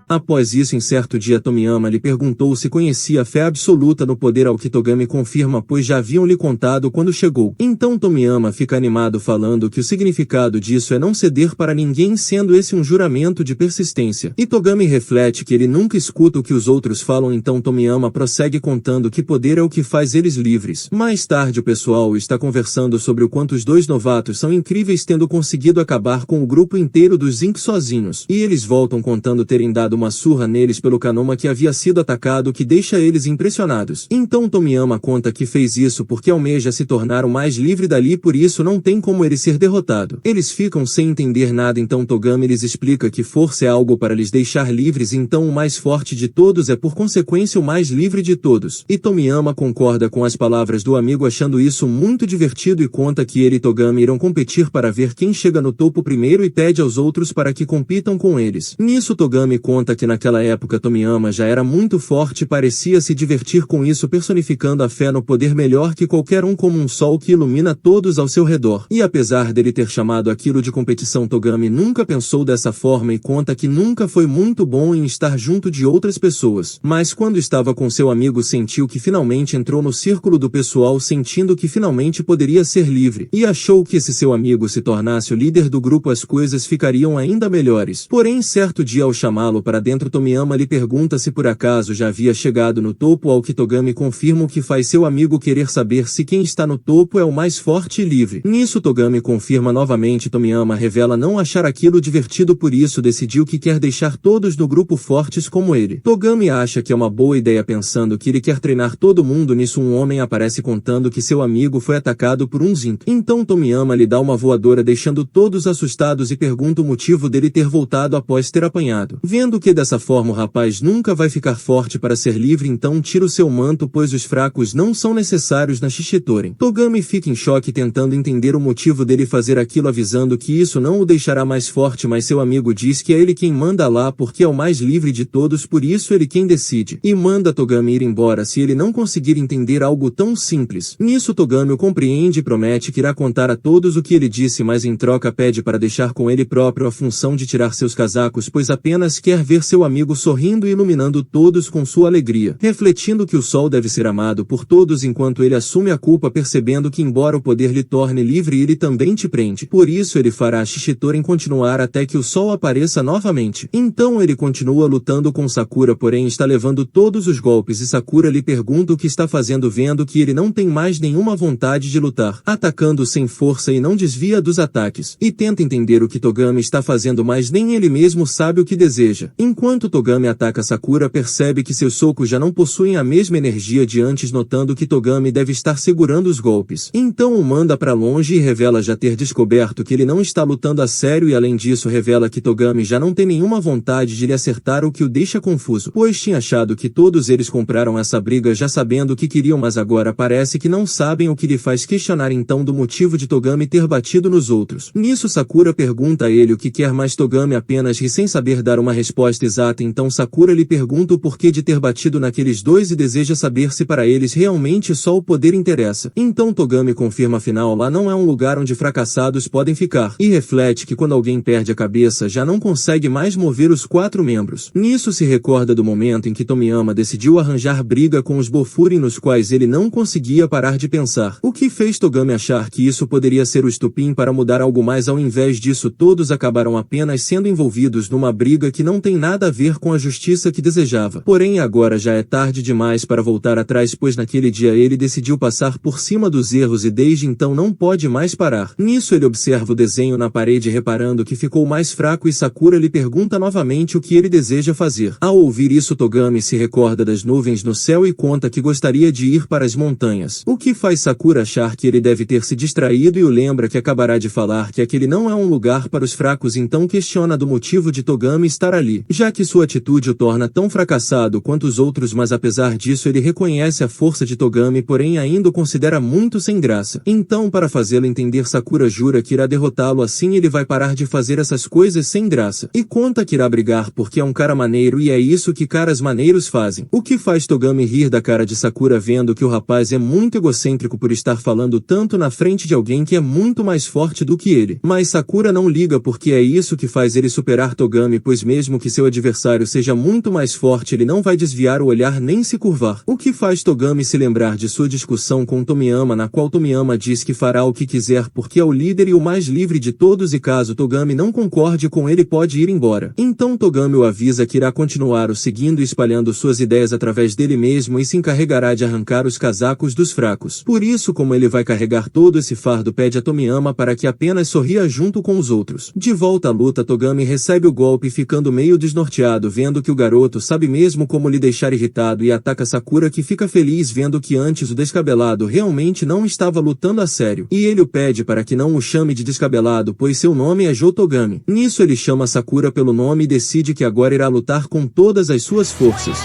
Após isso, em certo dia Tomiyama lhe perguntou se conhecia a fé absoluta no poder, ao que Togami confirma, pois já haviam lhe contado quando chegou. Então Tomiyama fica animado falando que o significado disso é não ceder para ninguém, sendo esse um juramento de persistência. E Togami reflete que ele nunca escuta o que os outros falam, então Tomiyama prossegue contando que poder é o que faz eles livres. Mais tarde o pessoal está conversando sobre o quanto os dois novatos são incríveis, tendo conseguido acabar com o grupo inteiro dos Zinc sozinhos. E eles voltam contando terem dado uma surra neles pelo Kanoma que havia sido atacado, que deixa eles impressionados. Então Tomiyama conta que fez isso porque almeja se tornar o mais livre dali, por isso não tem como ele ser derrotado. Eles ficam sem entender nada, então Togami lhes explica que força é algo para lhes deixar livres, então o mais forte de todos é por consequência o mais livre de todos. E Tomiyama concorda com as palavras do amigo, achando isso muito divertido, e conta que ele e Togami irão competir para ver quem chega no topo primeiro e pede aos outros para que compitam com eles. Nisso Togami conta que naquela época Tomiyama já era muito forte e parecia se divertir com isso, personificando a fé no poder melhor que qualquer um, como um sol que ilumina todos ao seu redor. E apesar dele ter chamado aquilo de competição, Togami nunca pensou dessa forma e conta que nunca foi muito bom em estar junto de outras pessoas. Mas quando estava com seu amigo sentiu que finalmente entrou no círculo do pessoal, sentindo que finalmente poderia ser livre, e achou que se seu amigo se tornasse o líder do grupo as coisas ficariam ainda melhores. Porém, certo dia, ao chamá-lo para dentro, Tomiyama lhe pergunta se por acaso já havia chegado no topo, ao que Togami confirma o que faz seu amigo querer saber se quem está no topo é o mais forte e livre. Nisso Togami confirma novamente. Tomiyama revela não achar aquilo divertido, por isso decidiu que quer deixar todos no grupo fortes como ele. Togami acha que é uma boa ideia, pensando que ele quer treinar todo mundo. Nisso um homem aparece contando que seu amigo foi atacado por um Zinc. Então Tomiyama lhe dá uma voadora, deixando todos assustados, e pergunta o motivo dele ter voltado após ter apanhado. Vendo que dessa forma o rapaz nunca vai ficar forte para ser livre, então tira o seu manto, pois os fracos não são necessários na Shishitoren. Togami fica em choque, tentando entender o motivo dele fazer aquilo, avisando que isso não o deixará mais forte, mas seu amigo diz que é ele quem manda lá porque é o mais livre de todos, por isso ele quem decide, e manda Togami ir embora se ele não conseguir entender algo tão simples. Nisso Togami o compreende e promete que irá contar a todos o que ele disse, mas em troca pede para deixar com ele próprio a função de tirar seus casacos, pois apenas quer ver seu amigo sorrindo e iluminando todos com sua alegria, refletindo que o sol deve ser amado por todos, enquanto ele assume a culpa, percebendo que embora o poder lhe torne livre, ele também te prende. Por isso ele fará a Shishitoren continuar até que o sol apareça novamente. Então ele continua lutando com Sakura, porém está levando todos os golpes, e Sakura lhe pergunta o que está fazendo, vendo que ele não tem mais nenhuma vontade de lutar, atacando sem força e não desvia dos ataques, e tenta entender o que Togami está fazendo, mas nem ele mesmo sabe o que deseja. Enquanto Togami ataca Sakura, percebe que seus socos já não possuem a mesma energia de antes, notando que Togami deve estar segurando os golpes. Então o manda para longe e revela já ter descoberto que ele não está lutando a sério, e além disso revela que Togami já não tem nenhuma vontade de lhe acertar, o que o deixa confuso, pois tinha achado que todos eles compraram essa briga já sabendo o que queriam, mas agora parece que não sabem, o que lhe faz questionar então do motivo de Togami ter batido nos outros. Nisso Sakura pergunta a ele o que quer, mas Togami apenas ri sem saber dar uma resposta, resposta exata, então Sakura lhe pergunta o porquê de ter batido naqueles dois e deseja saber se para eles realmente só o poder interessa. Então Togami confirma, afinal lá não é um lugar onde fracassados podem ficar, e reflete que quando alguém perde a cabeça já não consegue mais mover os 4 membros. Nisso se recorda do momento em que Tomiyama decidiu arranjar briga com os Bofuri, nos quais ele não conseguia parar de pensar, o que fez Togami achar que isso poderia ser o estopim para mudar algo mais. Ao invés disso, todos acabaram apenas sendo envolvidos numa briga que não tem nada a ver com a justiça que desejava. Porém agora já é tarde demais para voltar atrás, pois naquele dia ele decidiu passar por cima dos erros e desde então não pode mais parar. Nisso ele observa o desenho na parede, reparando que ficou mais fraco, e Sakura lhe pergunta novamente o que ele deseja fazer. Ao ouvir isso, Togami se recorda das nuvens no céu e conta que gostaria de ir para as montanhas, o que faz Sakura achar que ele deve ter se distraído e o lembra que acabará de falar que aquele não é um lugar para os fracos. Então questiona do motivo de Togami estar ali, já que sua atitude o torna tão fracassado quanto os outros, mas apesar disso ele reconhece a força de Togami, porém ainda o considera muito sem graça. Então, para fazê-lo entender, Sakura jura que irá derrotá-lo, assim ele vai parar de fazer essas coisas sem graça, e conta que irá brigar porque é um cara maneiro e é isso que caras maneiros fazem, o que faz Togami rir da cara de Sakura, vendo que o rapaz é muito egocêntrico por estar falando tanto na frente de alguém que é muito mais forte do que ele. Mas Sakura não liga, porque é isso que faz ele superar Togami, pois mesmo que seu adversário seja muito mais forte, ele não vai desviar o olhar nem se curvar, o que faz Togami se lembrar de sua discussão com Tomiyama, na qual Tomiyama diz que fará o que quiser porque é o líder e o mais livre de todos, e caso Togami não concorde com ele pode ir embora. Então Togami o avisa que irá continuar o seguindo e espalhando suas ideias através dele mesmo, e se encarregará de arrancar os casacos dos fracos. Por isso, como ele vai carregar todo esse fardo, pede a Tomiyama para que apenas sorria junto com os outros. De volta à luta, Togami recebe o golpe, ficando meio desnorteado, vendo que o garoto sabe mesmo como lhe deixar irritado, e ataca Sakura, que fica feliz vendo que antes o descabelado realmente não estava lutando a sério, e ele o pede para que não o chame de descabelado, pois seu nome é Joe Togami. Nisso ele chama Sakura pelo nome e decide que agora irá lutar com todas as suas forças.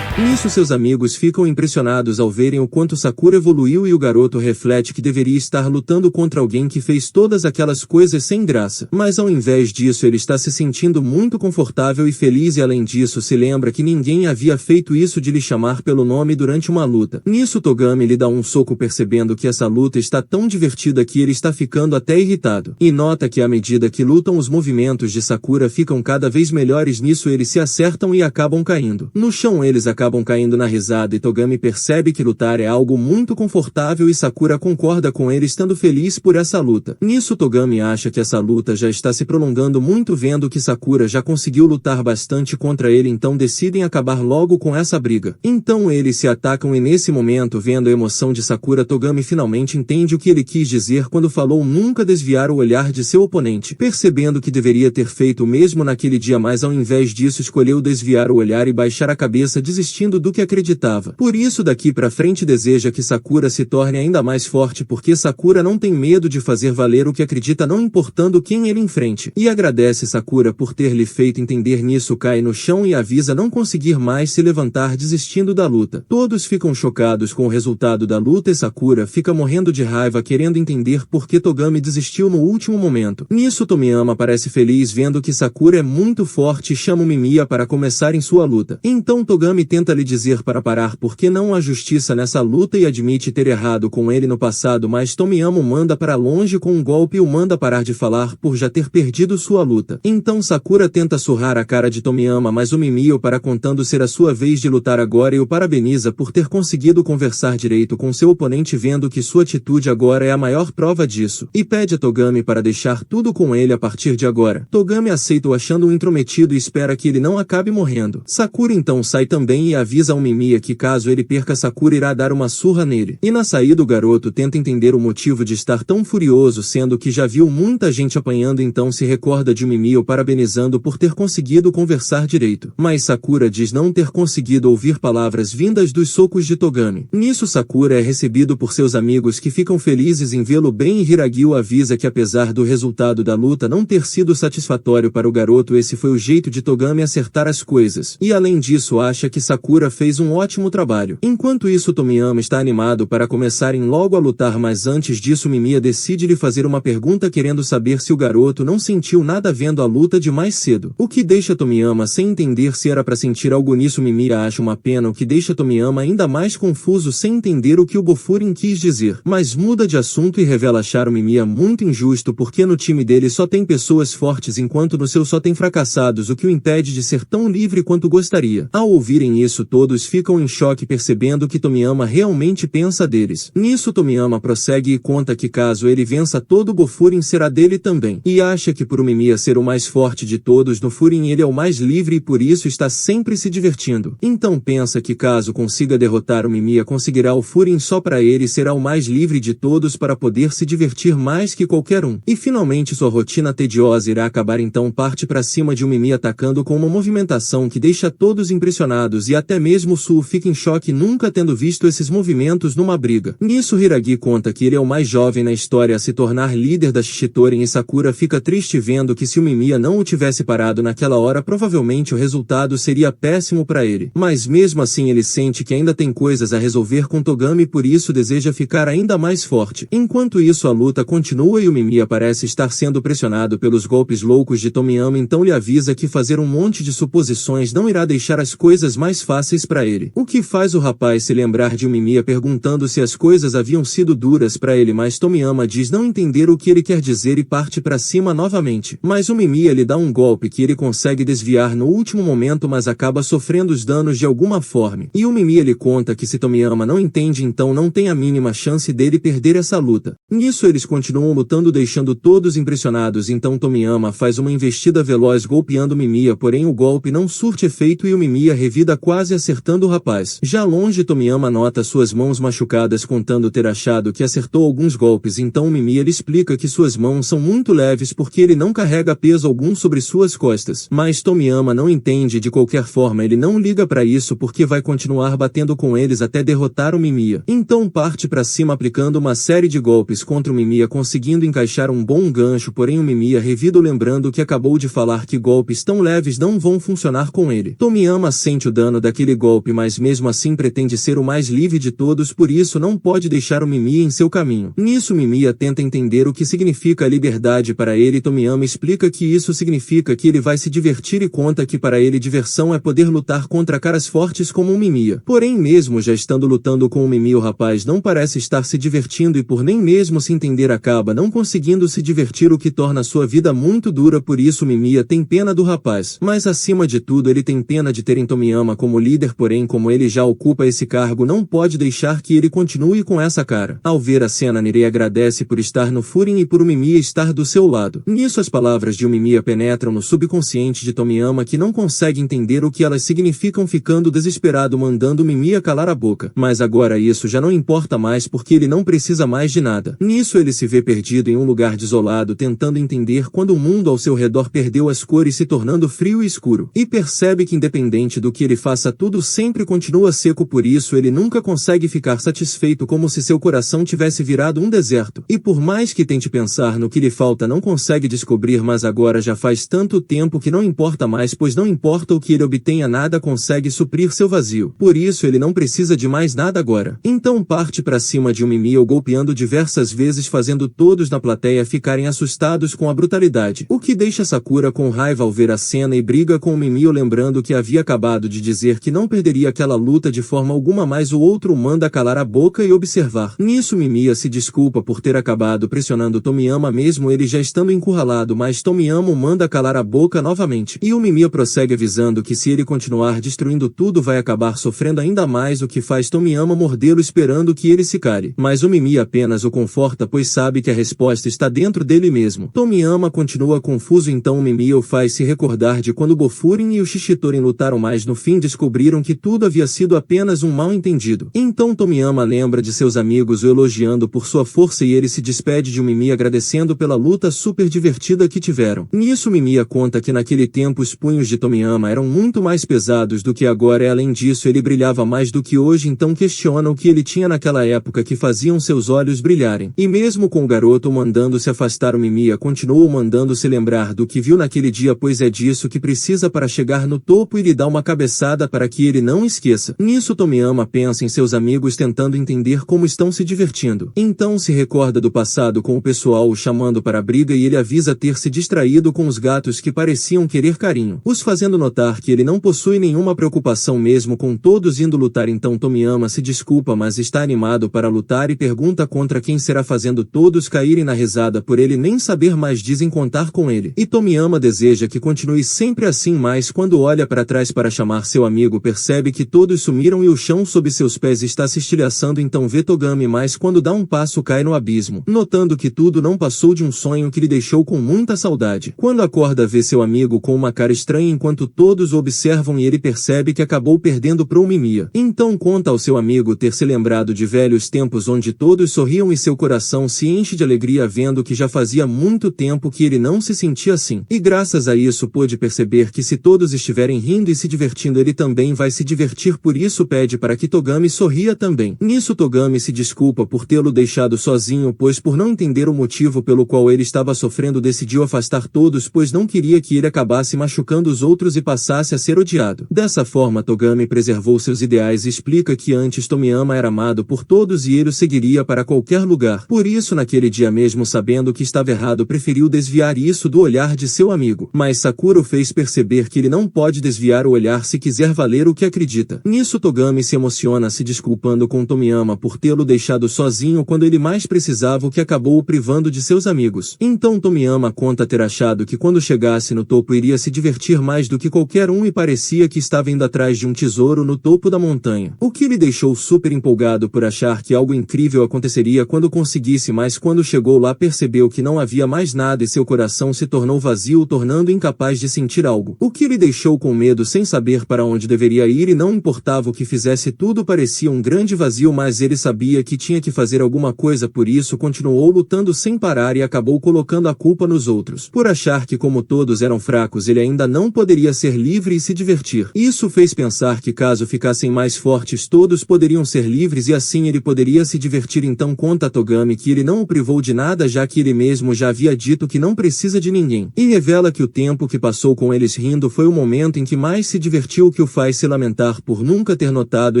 Nisso seus amigos ficam impressionados ao verem o quanto Sakura evoluiu, e o garoto reflete que deveria estar lutando contra alguém que fez todas aquelas coisas sem graça. Mas ao invés disso ele está se sentindo muito confortável e feliz, e além disso se lembra que ninguém havia feito isso de lhe chamar pelo nome durante uma luta. Nisso Togami lhe dá um soco, percebendo que essa luta está tão divertida que ele está ficando até irritado. E nota que à medida que lutam os movimentos de Sakura ficam cada vez melhores. Nisso eles se acertam e acabam caindo. No chão eles acabam caindo na risada, e Togami percebe que lutar é algo muito confortável, e Sakura concorda com ele, estando feliz por essa luta. Nisso Togami acha que essa luta já está se prolongando muito, vendo que Sakura já conseguiu lutar bastante contra ele, então decidem acabar logo com essa briga. Então eles se atacam, e nesse momento, vendo a emoção de Sakura, Togami finalmente entende o que ele quis dizer quando falou nunca desviar o olhar de seu oponente, percebendo que deveria ter feito o mesmo naquele dia, mas ao invés disso escolheu desviar o olhar e baixar a cabeça, desistindo do que acreditava. Por isso daqui pra frente deseja que Sakura se torne ainda mais forte, porque Sakura não tem medo de fazer valer o que acredita, não importando quem ele enfrente, e agradece Sakura por ter lhe feito entender. Nisso cai no chão e avisa não conseguir mais se levantar, desistindo da luta. Todos ficam chocados com o resultado da luta e Sakura fica morrendo de raiva, querendo entender por que Togami desistiu no último momento. Nisso Tomiyama parece feliz vendo que Sakura é muito forte e chama o Mimiya para começarem sua luta. Então Togami tenta lhe dizer para parar porque não há justiça nessa luta, e admite ter errado com ele no passado, mas Tomiyama o manda para longe com um golpe e o manda parar de falar por já ter perdido sua luta. Então Sakura tenta surrar a cara de Tomiyama, mas o Mimiya o para, contando ser a sua vez de lutar agora, e o parabeniza por ter conseguido conversar direito com seu oponente, vendo que sua atitude agora é a maior prova disso, e pede a Togami para deixar tudo com ele a partir de agora. Togami aceita, o achando um intrometido, e espera que ele não acabe morrendo. Sakura então sai também e avisa ao Mimiya que caso ele perca Sakura irá dar uma surra nele. E na saída o garoto tenta entender o motivo de estar tão furioso, sendo que já viu muita gente apanhando, então se recorda de Mimiya o parabenizando por ter conseguido conversar direito. Mas Sakura diz não ter conseguido ouvir palavras vindas dos socos de Togami. Nisso Sakura é recebido por seus amigos que ficam felizes em vê-lo bem e Hiragi o avisa que apesar do resultado da luta não ter sido satisfatório para o garoto, esse foi o jeito de Togami acertar as coisas. E além disso acha que Sakura fez um ótimo trabalho. Enquanto isso Tomiyama está animado para começarem logo a lutar, mas antes disso Mimiya decide lhe fazer uma pergunta querendo saber se o garoto não sentiu nada vendo a luta de mais cedo. O que deixa Tomiyama sem entender se era para sentir algo nisso. Mimiya acha uma pena, o que deixa Tomiyama ainda mais confuso sem entender o que o Bofurin quis dizer. Mas muda de assunto e revela achar o Mimiya muito injusto porque no time dele só tem pessoas fortes enquanto no seu só tem fracassados, o que o impede de ser tão livre quanto gostaria. Ao ouvirem isso todos ficam em choque percebendo que Tomiyama realmente pensa deles. Nisso Tomiyama prossegue e conta que caso ele vença todo o Bofurin será dele também. E acha que por o Mimiya ser o mais forte de todos no Furin ele é o mais livre e por isso está sempre se divertindo. Então pensa que caso consiga derrotar o Mimiya conseguirá o Furin só para ele será o mais livre de todos para poder se divertir mais que qualquer um. E finalmente sua rotina tediosa irá acabar, então parte para cima de um Mimiya atacando com uma movimentação que deixa todos impressionados e até mesmo Suo fica em choque nunca tendo visto esses movimentos numa briga. Nisso Hiragi conta que ele é o mais jovem na história a se tornar líder da Shishitoren e Sakura fica triste vendo que se o Mimiya não o tivesse parado naquela hora provavelmente o resultado seria péssimo para ele. Mas mesmo assim ele sente que ainda tem coisas a resolver com Togami e por isso deseja ficar ainda mais forte. Enquanto isso a luta continua e o Mimiya parece estar sendo pressionado pelos golpes loucos de Tomiyama, então lhe avisa que fazer um monte de suposições não irá deixar as coisas mais fáceis para ele. O que faz o rapaz se lembrar de um Mimiya perguntando se as coisas haviam sido duras para ele, mas Tomiyama diz não entender o que ele quer dizer e parte para cima novamente. Mas o Mimiya lhe dá um golpe que ele consegue desviar no último momento, mas acaba sofrendo os danos de alguma forma. E o Mimiya lhe conta que se Tomiyama não entende então não tem a mínima chance dele perder essa luta. Nisso eles continuam lutando deixando todos impressionados, então Tomiyama faz uma investida veloz golpeando o Mimiya, porém o golpe não surte efeito e o Mimiya revida quase acertando o rapaz. Já longe Tomiyama nota suas mãos machucadas contando ter achado que acertou alguns golpes, então o Mimiya lhe explica que suas mãos são muito leves porque ele não carrega peso algum sobre suas costas. Mas Tomiyama não entende, de qualquer forma ele não liga para isso porque vai continuar batendo com eles até derrotar o Mimiya. Então parte para cima aplicando uma série de golpes contra o Mimiya conseguindo encaixar um bom gancho, porém o Mimiya revida lembrando que acabou de falar que golpes tão leves não vão funcionar com ele. Tomiyama sente o dano daquele golpe mas mesmo assim pretende ser o mais livre de todos, por isso não pode deixar o Mimiya em seu caminho. Nisso Mimiya tenta entender o que significa a liberdade para ele e Tomiyama explica que isso significa que ele vai se divertir e conta que para ele diversão é poder lutar contra caras fortes como o Mimiya. Porém mesmo já estando lutando com o Mimiya o rapaz não parece estar se divertindo e por nem mesmo se entender acaba não conseguindo se divertir, o que torna sua vida muito dura, por isso Mimiya tem pena do rapaz. Mas acima de tudo ele tem pena de terem Tomiyama como líder, porém como ele já ocupa esse cargo não pode deixar que ele continue com essa cara. Ao ver a cena Nirei agradece por estar no Furin e por o Mimiya estar do seu lado. Nisso as palavras de Mimiya penetram no subconsciente de Tomiyama que não consegue entender o que elas significam, ficando desesperado mandando Mimiya calar a boca. Mas agora isso já não importa mais porque ele não precisa mais de nada. Nisso ele se vê perdido em um lugar desolado tentando entender quando o mundo ao seu redor perdeu as cores se tornando frio e escuro. E percebe que independente do que ele faça tudo sempre continua seco, por isso ele nunca consegue ficar satisfeito, como se seu coração tivesse virado um deserto. E por mais que tente pensar no que lhe falta não consegue descobrir, mas agora já faz tanto tempo que não importa mais, pois não importa o que ele obtenha, nada consegue suprir seu vazio. Por isso ele não precisa de mais nada agora. Então parte para cima de um Mimiya golpeando diversas vezes fazendo todos na plateia ficarem assustados com a brutalidade. O que deixa Sakura com raiva ao ver a cena e briga com o Mimiya lembrando que havia acabado de dizer que não perderia aquela luta de forma alguma, mas o outro manda calar a boca e observar. Nisso Mimiya se desculpa por ter acabado pressionando Tomiyama mesmo ele já estando encurralado, mas Tomiyama o manda calar a boca novamente. E o Mimiya prossegue avisando que se ele continuar destruindo tudo vai acabar sofrendo ainda mais, o que faz Tomiyama mordê-lo esperando que ele se cale. Mas o Mimiya apenas o conforta pois sabe que a resposta está dentro dele mesmo. Tomiyama continua confuso, então o Mimiya o faz se recordar de quando Bofurin e o Shishitoren lutaram, mas no fim descobriu descobriram que tudo havia sido apenas um mal-entendido. Então Tomiyama lembra de seus amigos o elogiando por sua força e ele se despede de Mimi agradecendo pela luta super divertida que tiveram. Nisso Mimi conta que naquele tempo os punhos de Tomiyama eram muito mais pesados do que agora e além disso ele brilhava mais do que hoje, então questiona o que ele tinha naquela época que faziam seus olhos brilharem. E mesmo com o garoto mandando se afastar, o Mimi continuou mandando se lembrar do que viu naquele dia, pois é disso que precisa para chegar no topo e lhe dá uma cabeçada para que ele não esqueça. Nisso Tomiyama pensa em seus amigos tentando entender como estão se divertindo. Então se recorda do passado com o pessoal o chamando para a briga e ele avisa ter se distraído com os gatos que pareciam querer carinho, os fazendo notar que ele não possui nenhuma preocupação mesmo com todos indo lutar. Então Tomiyama se desculpa, mas está animado para lutar e pergunta contra quem será, fazendo todos caírem na risada por ele nem saber, mas dizem contar com ele. E Tomiyama deseja que continue sempre assim, mas quando olha para trás para chamar seu amigo percebe que todos sumiram e o chão sob seus pés está se estilhaçando, então vê Togami, mas quando dá um passo cai no abismo, notando que tudo não passou de um sonho que lhe deixou com muita saudade. Quando acorda vê seu amigo com uma cara estranha enquanto todos o observam e ele percebe que acabou perdendo pro Mimiya. Então conta ao seu amigo ter se lembrado de velhos tempos onde todos sorriam e seu coração se enche de alegria vendo que já fazia muito tempo que ele não se sentia assim. E graças a isso pôde perceber que se todos estiverem rindo e se divertindo ele também vai se divertir, por isso pede para que Togami sorria também. Nisso Togami se desculpa por tê-lo deixado sozinho, pois por não entender o motivo pelo qual ele estava sofrendo decidiu afastar todos, pois não queria que ele acabasse machucando os outros e passasse a ser odiado. Dessa forma Togami preservou seus ideais e explica que antes Tomiyama era amado por todos e ele o seguiria para qualquer lugar. Por isso naquele dia mesmo, sabendo que estava errado, preferiu desviar isso do olhar de seu amigo. Mas Sakura o fez perceber que ele não pode desviar o olhar se quiser valer o que acredita. Nisso Togami se emociona se desculpando com Tomiyama por tê-lo deixado sozinho quando ele mais precisava, o que acabou o privando de seus amigos. Então Tomiyama conta ter achado que quando chegasse no topo iria se divertir mais do que qualquer um e parecia que estava indo atrás de um tesouro no topo da montanha, o que lhe deixou super empolgado por achar que algo incrível aconteceria quando conseguisse, mas quando chegou lá percebeu que não havia mais nada e seu coração se tornou vazio, tornando incapaz de sentir algo, o que lhe deixou com medo sem saber para onde deveria ir e não importava o que fizesse, tudo parecia um grande vazio, mas ele sabia que tinha que fazer alguma coisa, por isso continuou lutando sem parar e acabou colocando a culpa nos outros, por achar que como todos eram fracos ele ainda não poderia ser livre e se divertir. Isso fez pensar que caso ficassem mais fortes todos poderiam ser livres e assim ele poderia se divertir. Então conta a Togami que ele não o privou de nada, já que ele mesmo já havia dito que não precisa de ninguém, e revela que o tempo que passou com eles rindo foi o momento em que mais se divertiu, o que o faz se lamentar por nunca ter notado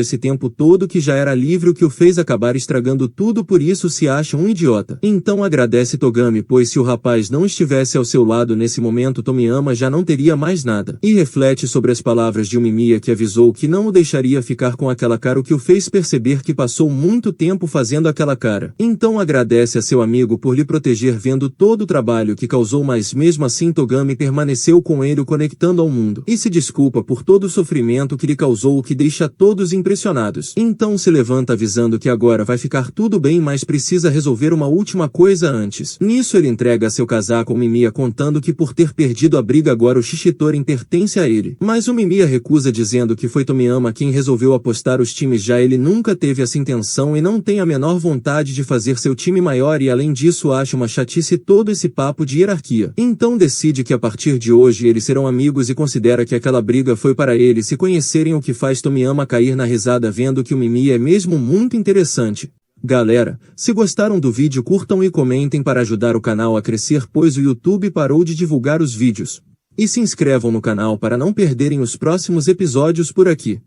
esse tempo todo que já era livre, o que o fez acabar estragando tudo, por isso se acha um idiota. Então agradece Togami, pois se o rapaz não estivesse ao seu lado nesse momento Tomiyama já não teria mais nada, e reflete sobre as palavras de Mimiya que avisou que não o deixaria ficar com aquela cara, o que o fez perceber que passou muito tempo fazendo aquela cara. Então agradece a seu amigo por lhe proteger vendo todo o trabalho que causou, mas mesmo assim Togami permaneceu com ele o conectando ao mundo, e se desculpa por todo o sofrimento que lhe causou, o que deixa todos impressionados. Então se levanta avisando que agora vai ficar tudo bem, mas precisa resolver uma última coisa antes. Nisso ele entrega seu casaco ao Mimiya contando que por ter perdido a briga agora o Shishitorin pertence a ele, mas o Mimiya recusa dizendo que foi Tomiyama quem resolveu apostar os times, já ele nunca teve essa intenção e não tem a menor vontade de fazer seu time maior, e além disso acha uma chatice todo esse papo de hierarquia. Então decide que a partir de hoje eles serão amigos e considera que aquela briga foi para eles se conhecerem, o que faz Tomiyama cair na risada vendo que o Mimiya é mesmo muito interessante. Galera, se gostaram do vídeo curtam e comentem para ajudar o canal a crescer, pois o YouTube parou de divulgar os vídeos. E se inscrevam no canal para não perderem os próximos episódios por aqui.